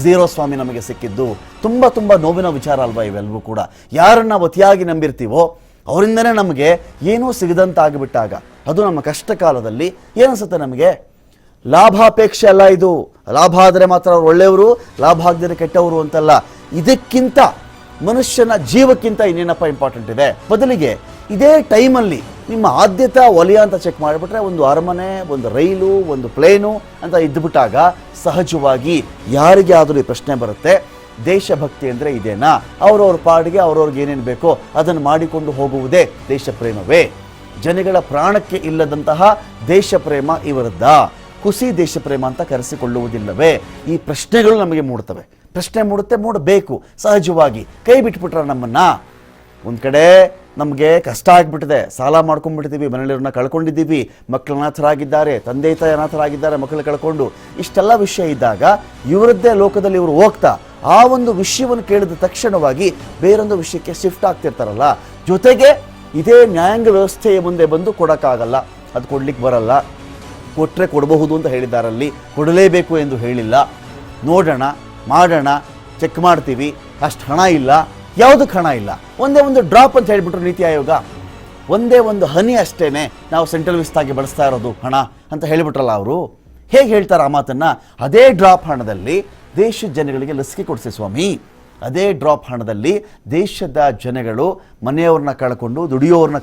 ಝೀರೋ ಸ್ವಾಮಿ. ನಮಗೆ ಸಿಕ್ಕಿದ್ದು ತುಂಬ ನೋವಿನ ವಿಚಾರ ಅಲ್ವಾ ಇವೆಲ್ಲವೂ ಕೂಡ. ಯಾರನ್ನು ಅತಿಯಾಗಿ ನಂಬಿರ್ತೀವೋ ಅವರಿಂದನೇ ನಮಗೆ ಏನೂ ಸಿಗದಂತಾಗಿಬಿಟ್ಟಾಗ, ಅದು ನಮ್ಮ ಕಷ್ಟ ಕಾಲದಲ್ಲಿ ಏನನ್ಸುತ್ತೆ ನಮಗೆ, ಲಾಭಾಪೇಕ್ಷೆ ಅಲ್ಲ ಇದು. ಲಾಭ ಆದರೆ ಮಾತ್ರ ಅವ್ರು ಒಳ್ಳೆಯವರು, ಲಾಭ ಆಗದಿದ್ರೆ ಕೆಟ್ಟವರು ಅಂತಲ್ಲ. ಇದಕ್ಕಿಂತ ಮನುಷ್ಯನ ಜೀವಕ್ಕಿಂತ ಇನ್ನೇನಪ್ಪ ಇಂಪಾರ್ಟೆಂಟ್ ಇದೆ. ಬದಲಿಗೆ ಇದೇ ಟೈಮಲ್ಲಿ ನಿಮ್ಮ ಆದ್ಯತಾ ವಲಯ ಅಂತ ಚೆಕ್ ಮಾಡಿಬಿಟ್ರೆ ಒಂದು ಅರಮನೆ, ಒಂದು ರೈಲು, ಒಂದು ಪ್ಲೇನು ಅಂತ ಇದ್ದುಬಿಟ್ಟಾಗ ಸಹಜವಾಗಿ ಯಾರಿಗೆ ಆದರೂ ಈ ಪ್ರಶ್ನೆ ಬರುತ್ತೆ, ದೇಶಭಕ್ತಿ ಅಂದರೆ ಇದೇನಾ? ಅವ್ರವ್ರ ಪಾಡಿಗೆ ಅವ್ರವ್ರಿಗೆ ಏನೇನು ಬೇಕೋ ಅದನ್ನು ಮಾಡಿಕೊಂಡು ಹೋಗುವುದೇ ದೇಶ ಪ್ರೇಮವೇ? ಜನಗಳ ಪ್ರಾಣಕ್ಕೆ ಇಲ್ಲದಂತಹ ದೇಶ ಪ್ರೇಮ ಇವರದ್ದ? ಹುಸಿ ದೇಶ ಪ್ರೇಮ ಅಂತ ಕರೆಸಿಕೊಳ್ಳುವುದಿಲ್ಲವೇ? ಈ ಪ್ರಶ್ನೆಗಳು ನಮಗೆ ಮೂಡ್ತವೆ. ಪ್ರಶ್ನೆ ಮೂಡಬೇಕು ಸಹಜವಾಗಿ. ಕೈ ಬಿಟ್ಬಿಟ್ರೆ ನಮ್ಮನ್ನ ಒಂದು ಕಡೆ ನಮಗೆ ಕಷ್ಟ ಆಗಿಬಿಟ್ಟಿದೆ, ಸಾಲ ಮಾಡ್ಕೊಂಡ್ಬಿಟ್ಟಿದ್ದೀವಿ, ಮನೆಯವ್ರನ್ನ ಕಳ್ಕೊಂಡಿದ್ದೀವಿ, ಮಕ್ಕಳು ಅನಾಥರಾಗಿದ್ದಾರೆ, ತಂದೆ ತಾಯಿ ಅನಾಥರಾಗಿದ್ದಾರೆ, ಮಕ್ಕಳು ಕಳ್ಕೊಂಡು, ಇಷ್ಟೆಲ್ಲ ವಿಷಯ ಇದ್ದಾಗ ಇವರದ್ದೇ ಲೋಕದಲ್ಲಿ ಇವರು ಹೋಗ್ತಾ ಆ ಒಂದು ವಿಷಯವನ್ನು ಕೇಳಿದ ತಕ್ಷಣವಾಗಿ ಬೇರೊಂದು ವಿಷಯಕ್ಕೆ ಶಿಫ್ಟ್ ಆಗ್ತಿರ್ತಾರಲ್ಲ. ಜೊತೆಗೆ ಇದೇ ನ್ಯಾಯಾಂಗ ವ್ಯವಸ್ಥೆಯ ಮುಂದೆ ಬಂದು ಕೊಡೋಕ್ಕಾಗಲ್ಲ, ಅದು ಕೊಡ್ಲಿಕ್ಕೆ ಬರಲ್ಲ, ಕೊಟ್ಟರೆ ಕೊಡಬಹುದು ಅಂತ ಹೇಳಿದ್ದಾರಲ್ಲಿ, ಕೊಡಲೇಬೇಕು ಎಂದು ಹೇಳಿಲ್ಲ, ನೋಡೋಣ ಮಾಡೋಣ ಚೆಕ್ ಮಾಡ್ತೀವಿ, ಅಷ್ಟು ಹಣ ಇಲ್ಲ, ಯಾವುದಕ್ಕೆ ಹಣ ಇಲ್ಲ, ಒಂದೇ ಒಂದು ಡ್ರಾಪ್ ಅಂತ ಹೇಳಿಬಿಟ್ರು ನೀತಿ ಆಯೋಗ, ಒಂದೇ ಒಂದು ಹನಿ ಅಷ್ಟೇ ನಾವು ಸೆಂಟ್ರಲ್ ವಿಸ್ತಾಗಿ ಬಳಸ್ತಾ ಇರೋದು ಹಣ ಅಂತ ಹೇಳಿಬಿಟ್ರಲ್ಲ ಅವರು. ಹೇಗೆ ಹೇಳ್ತಾರೆ ಆ ಮಾತನ್ನು? ಅದೇ ಡ್ರಾಪ್ ಹಣದಲ್ಲಿ ದೇಶದ ಜನಗಳಿಗೆ ಲಸಿಕೆ ಕೊಡಿಸಿ ಸ್ವಾಮಿ, ಅದೇ ಡ್ರಾಪ್ ಹಣದಲ್ಲಿ ದೇಶದ ಜನಗಳು ಮನೆಯವ್ರನ್ನ ಕಳ್ಕೊಂಡು, ದುಡಿಯೋರನ್ನ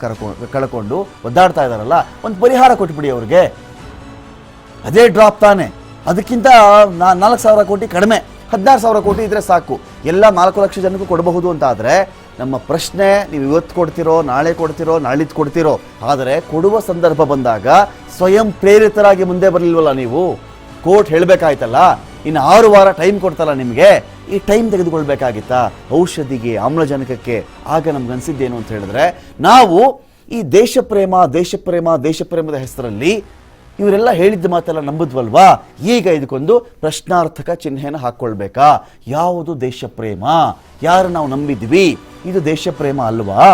ಕಳ್ಕೊಂಡು ಒದ್ದಾಡ್ತಾ ಇದ್ದಾರಲ್ಲ, ಒಂದು ಪರಿಹಾರ ಕೊಟ್ಬಿಡಿ ಅವ್ರಿಗೆ. ಅದೇ ಡ್ರಾಪ್ ತಾನೆ, ಅದಕ್ಕಿಂತ 4,000 ಕೋಟಿ ಕಡಿಮೆ, 16,000 ಕೋಟಿ ಇದ್ರೆ ಸಾಕು, ಎಲ್ಲ 4 ಲಕ್ಷ ಜನಕ್ಕೂ ಕೊಡಬಹುದು ಅಂತ. ಆದರೆ ನಮ್ಮ ಪ್ರಶ್ನೆ, ನೀವು ಇವತ್ತು ಕೊಡ್ತಿರೋ, ನಾಳೆ ಕೊಡ್ತಿರೋ, ನಾಳಿದ್ದು ಕೊಡ್ತಿರೋ, ಆದರೆ ಕೊಡುವ ಸಂದರ್ಭ ಬಂದಾಗ ಸ್ವಯಂ ಪ್ರೇರಿತರಾಗಿ ಮುಂದೆ ಬರಲಿಲ್ವಲ್ಲ ನೀವು? ಕೋರ್ಟ್ ಹೇಳಬೇಕಾಯ್ತಲ್ಲ, ಇನ್ನು 6 ವಾರ ಟೈಮ್ ಕೊಡ್ತಲ್ಲ ನಿಮಗೆ, ಈ ಟೈಮ್ ತೆಗೆದುಕೊಳ್ಬೇಕಾಗಿತ್ತಾ ಔಷಧಿಗೆ, ಆಮ್ಲಜನಕಕ್ಕೆ? ಆಗ ನಮ್ಗನ್ಸಿದ್ದೇನು ಅಂತ ಹೇಳಿದ್ರೆ, ನಾವು ಈ ದೇಶ ಪ್ರೇಮದ ಹೆಸರಲ್ಲಿ ಇವರೆಲ್ಲ ಹೇಳಿದ್ದ ಮಾತೆಲ್ಲ ನಂಬುದ್ವಲ್ವಾ? ಈಗ ಇದಕ್ಕೊಂದು ಪ್ರಶ್ನಾರ್ಥಕ ಚಿಹ್ನೆಯನ್ನು ಹಾಕ್ಕೊಳ್ಬೇಕಾ? ಯಾವುದು ದೇಶ ಪ್ರೇಮ? ಯಾರು ನಾವು ನಂಬಿದ್ವಿ? ಇದು ದೇಶ ಪ್ರೇಮ ಅಲ್ವಾ?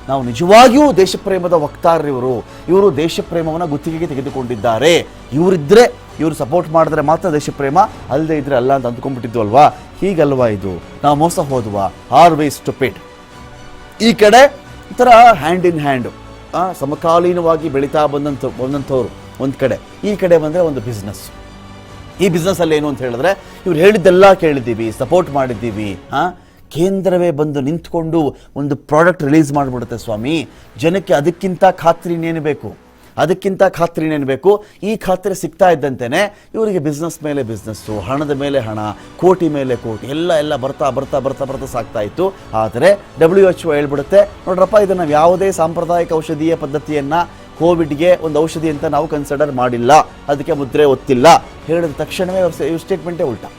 ನಾವು ನಿಜವಾಗಿಯೂ ದೇಶ ಪ್ರೇಮದ ವಕ್ತಾರರಿವರು, ಇವರು ದೇಶ ಪ್ರೇಮವನ್ನು ಗುತ್ತಿಗೆಗೆ ತೆಗೆದುಕೊಂಡಿದ್ದಾರೆ, ಇವರು ಸಪೋರ್ಟ್ ಮಾಡಿದ್ರೆ ಮಾತ್ರ ದೇಶ ಪ್ರೇಮ, ಅಲ್ಲದೆ ಇದ್ರೆ ಅಲ್ಲ ಅಂತ ಅಂದ್ಕೊಂಡ್ಬಿಟ್ಟಿದ್ವಲ್ವಾ? ಹೀಗಲ್ವಾ ಇದು? ನಾವು ಮೋಸ ಹೋದ್ವಾ? R we stupid? ಈ ಕಡೆ ಈ ಥರ ಹ್ಯಾಂಡ್ ಇನ್ ಹ್ಯಾಂಡು ಸಮಕಾಲೀನವಾಗಿ ಬೆಳೀತಾ ಬಂದಂಥವ್ರು ಒಂದು ಕಡೆ, ಈ ಕಡೆ ಬಂದರೆ ಒಂದು ಬಿಸ್ನೆಸ್. ಈ ಬಿಸ್ನೆಸ್ಸಲ್ಲಿ ಏನು ಅಂತ ಹೇಳಿದ್ರೆ, ಇವ್ರು ಹೇಳಿದ್ದೆಲ್ಲ ಕೇಳಿದ್ದೀವಿ, ಸಪೋರ್ಟ್ ಮಾಡಿದ್ದೀವಿ, ಕೇಂದ್ರವೇ ಬಂದು ನಿಂತ್ಕೊಂಡು ಒಂದು ಪ್ರಾಡಕ್ಟ್ ರಿಲೀಸ್ ಮಾಡಿಬಿಡುತ್ತೆ ಸ್ವಾಮಿ. ಜನಕ್ಕೆ ಅದಕ್ಕಿಂತ ಖಾತ್ರಿ ಇನ್ನೇನು ಬೇಕು? ಈ ಖಾತ್ರಿ ಸಿಗ್ತಾ ಇದ್ದಂತೆಯೇ ಇವರಿಗೆ ಬಿಸ್ನೆಸ್ ಮೇಲೆ ಬಿಸ್ನೆಸ್ಸು, ಹಣದ ಮೇಲೆ ಹಣ, ಕೋಟಿ ಮೇಲೆ ಕೋಟಿ, ಎಲ್ಲ ಬರ್ತಾ ಸಾಕ್ತಾ ಇತ್ತು. ಆದರೆ WHO ಹೇಳ್ಬಿಡುತ್ತೆ, ನೋಡ್ರಪ್ಪ, ಇದು ನಾವು ಯಾವುದೇ ಸಾಂಪ್ರದಾಯಿಕ ಔಷಧೀಯ ಪದ್ಧತಿಯನ್ನು ಕೋವಿಡ್ಗೆ ಒಂದು ಔಷಧಿ ಅಂತ ನಾವು ಕನ್ಸಿಡರ್ ಮಾಡಿಲ್ಲ, ಅದಕ್ಕೆ ಮುದ್ರೆ ಒತ್ತಿಲ್ಲ ಹೇಳಿದ ತಕ್ಷಣವೇ ಇವ್ರ ಸ್ಟೇಟ್ಮೆಂಟೇ ಉಲ್ಟಾ.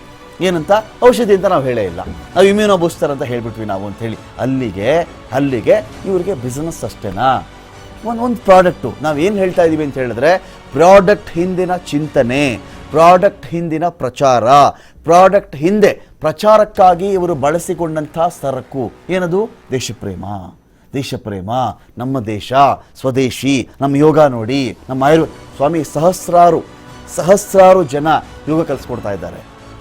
ಏನಂತ ಔಷಧಿ ಅಂತ ನಾವು ಹೇಳೇ ಇಲ್ಲ, ನಾವು ಇಮ್ಯೂನೋ ಬೂಸ್ಟರ್ ಅಂತ ಹೇಳ್ಬಿಟ್ವಿ ನಾವು ಅಂತ ಹೇಳಿ. ಅಲ್ಲಿಗೆ ಇವರಿಗೆ ಬಿಸ್ನೆಸ್ ಅಷ್ಟೇನಾ? ಒಂದು ಪ್ರಾಡಕ್ಟು ನಾವು ಏನು ಹೇಳ್ತಾ ಇದ್ದೀವಿ ಅಂತ ಹೇಳಿದ್ರೆ, ಪ್ರಾಡಕ್ಟ್ ಹಿಂದಿನ ಚಿಂತನೆ, ಪ್ರಾಡಕ್ಟ್ ಹಿಂದಿನ ಪ್ರಚಾರ, ಪ್ರಾಡಕ್ಟ್ ಹಿಂದೆ ಪ್ರಚಾರಕ್ಕಾಗಿ ಇವರು ಬಳಸಿಕೊಂಡಂಥ ಸರಕು ಏನದು? ದೇಶಪ್ರೇಮ, ನಮ್ಮ ದೇಶ, ಸ್ವದೇಶಿ, ನಮ್ಮ ಯೋಗ ನೋಡಿ, ನಮ್ಮ ಸ್ವಾಮಿ ಸಹಸ್ರಾರು ಜನ ಯೋಗ ಕಲಿಸ್ಕೊಡ್ತಾ ಇದ್ದಾರೆ,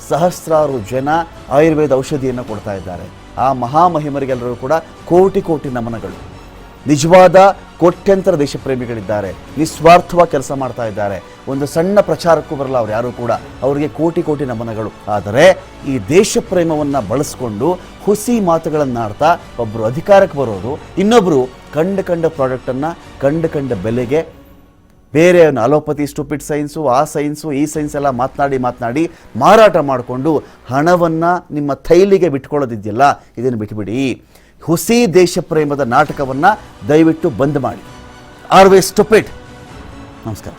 ಸಹಸ್ರಾರು ಜನ ಆಯುರ್ವೇದ ಔಷಧಿಯನ್ನು ಕೊಡ್ತಾ ಇದ್ದಾರೆ. ಆ ಮಹಾಮಹಿಮರಿಗೆಲ್ಲರೂ ಕೂಡ ಕೋಟಿ ನಮನಗಳು. ನಿಜವಾದ ಕೋಟ್ಯಂತರ ದೇಶಪ್ರೇಮಿಗಳಿದ್ದಾರೆ, ನಿಸ್ವಾರ್ಥವಾಗಿ ಕೆಲಸ ಮಾಡ್ತಾ ಇದ್ದಾರೆ. ಒಂದು ಸಣ್ಣ ಪ್ರಚಾರಕ್ಕೂ ಬರಲ್ಲ ಅವ್ರು ಯಾರು ಕೂಡ, ಅವರಿಗೆ ಕೋಟಿ ನಮನಗಳು. ಆದರೆ ಈ ದೇಶಪ್ರೇಮವನ್ನು ಬಳಸ್ಕೊಂಡು ಹುಸಿ ಮಾತುಗಳನ್ನಾಡ್ತಾ ಒಬ್ಬರು ಅಧಿಕಾರಕ್ಕೆ ಬರೋದು, ಇನ್ನೊಬ್ಬರು ಕಂಡ ಪ್ರಾಡಕ್ಟನ್ನು ಕಂಡ ಬೆಲೆಗೆ ಬೇರೆ ಅಲೋಪತಿ, ಸ್ಟುಪಿಡ್ ಸೈನ್ಸು, ಆ ಸೈನ್ಸು, ಈ ಸೈನ್ಸ್ ಎಲ್ಲ ಮಾತನಾಡಿ ಮಾರಾಟ ಮಾಡಿಕೊಂಡು ಹಣವನ್ನು ನಿಮ್ಮ ಥೈಲಿಗೆ ಬಿಟ್ಕೊಳ್ಳೋದಿದೆಯಲ್ಲ, ಇದನ್ನು ಬಿಟ್ಬಿಡಿ. ಹುಸಿ ದೇಶಪ್ರೇಮದ ನಾಟಕವನ್ನು ದಯವಿಟ್ಟು ಬಂದ್ ಮಾಡಿ. Are we stupid. ನಮಸ್ಕಾರ.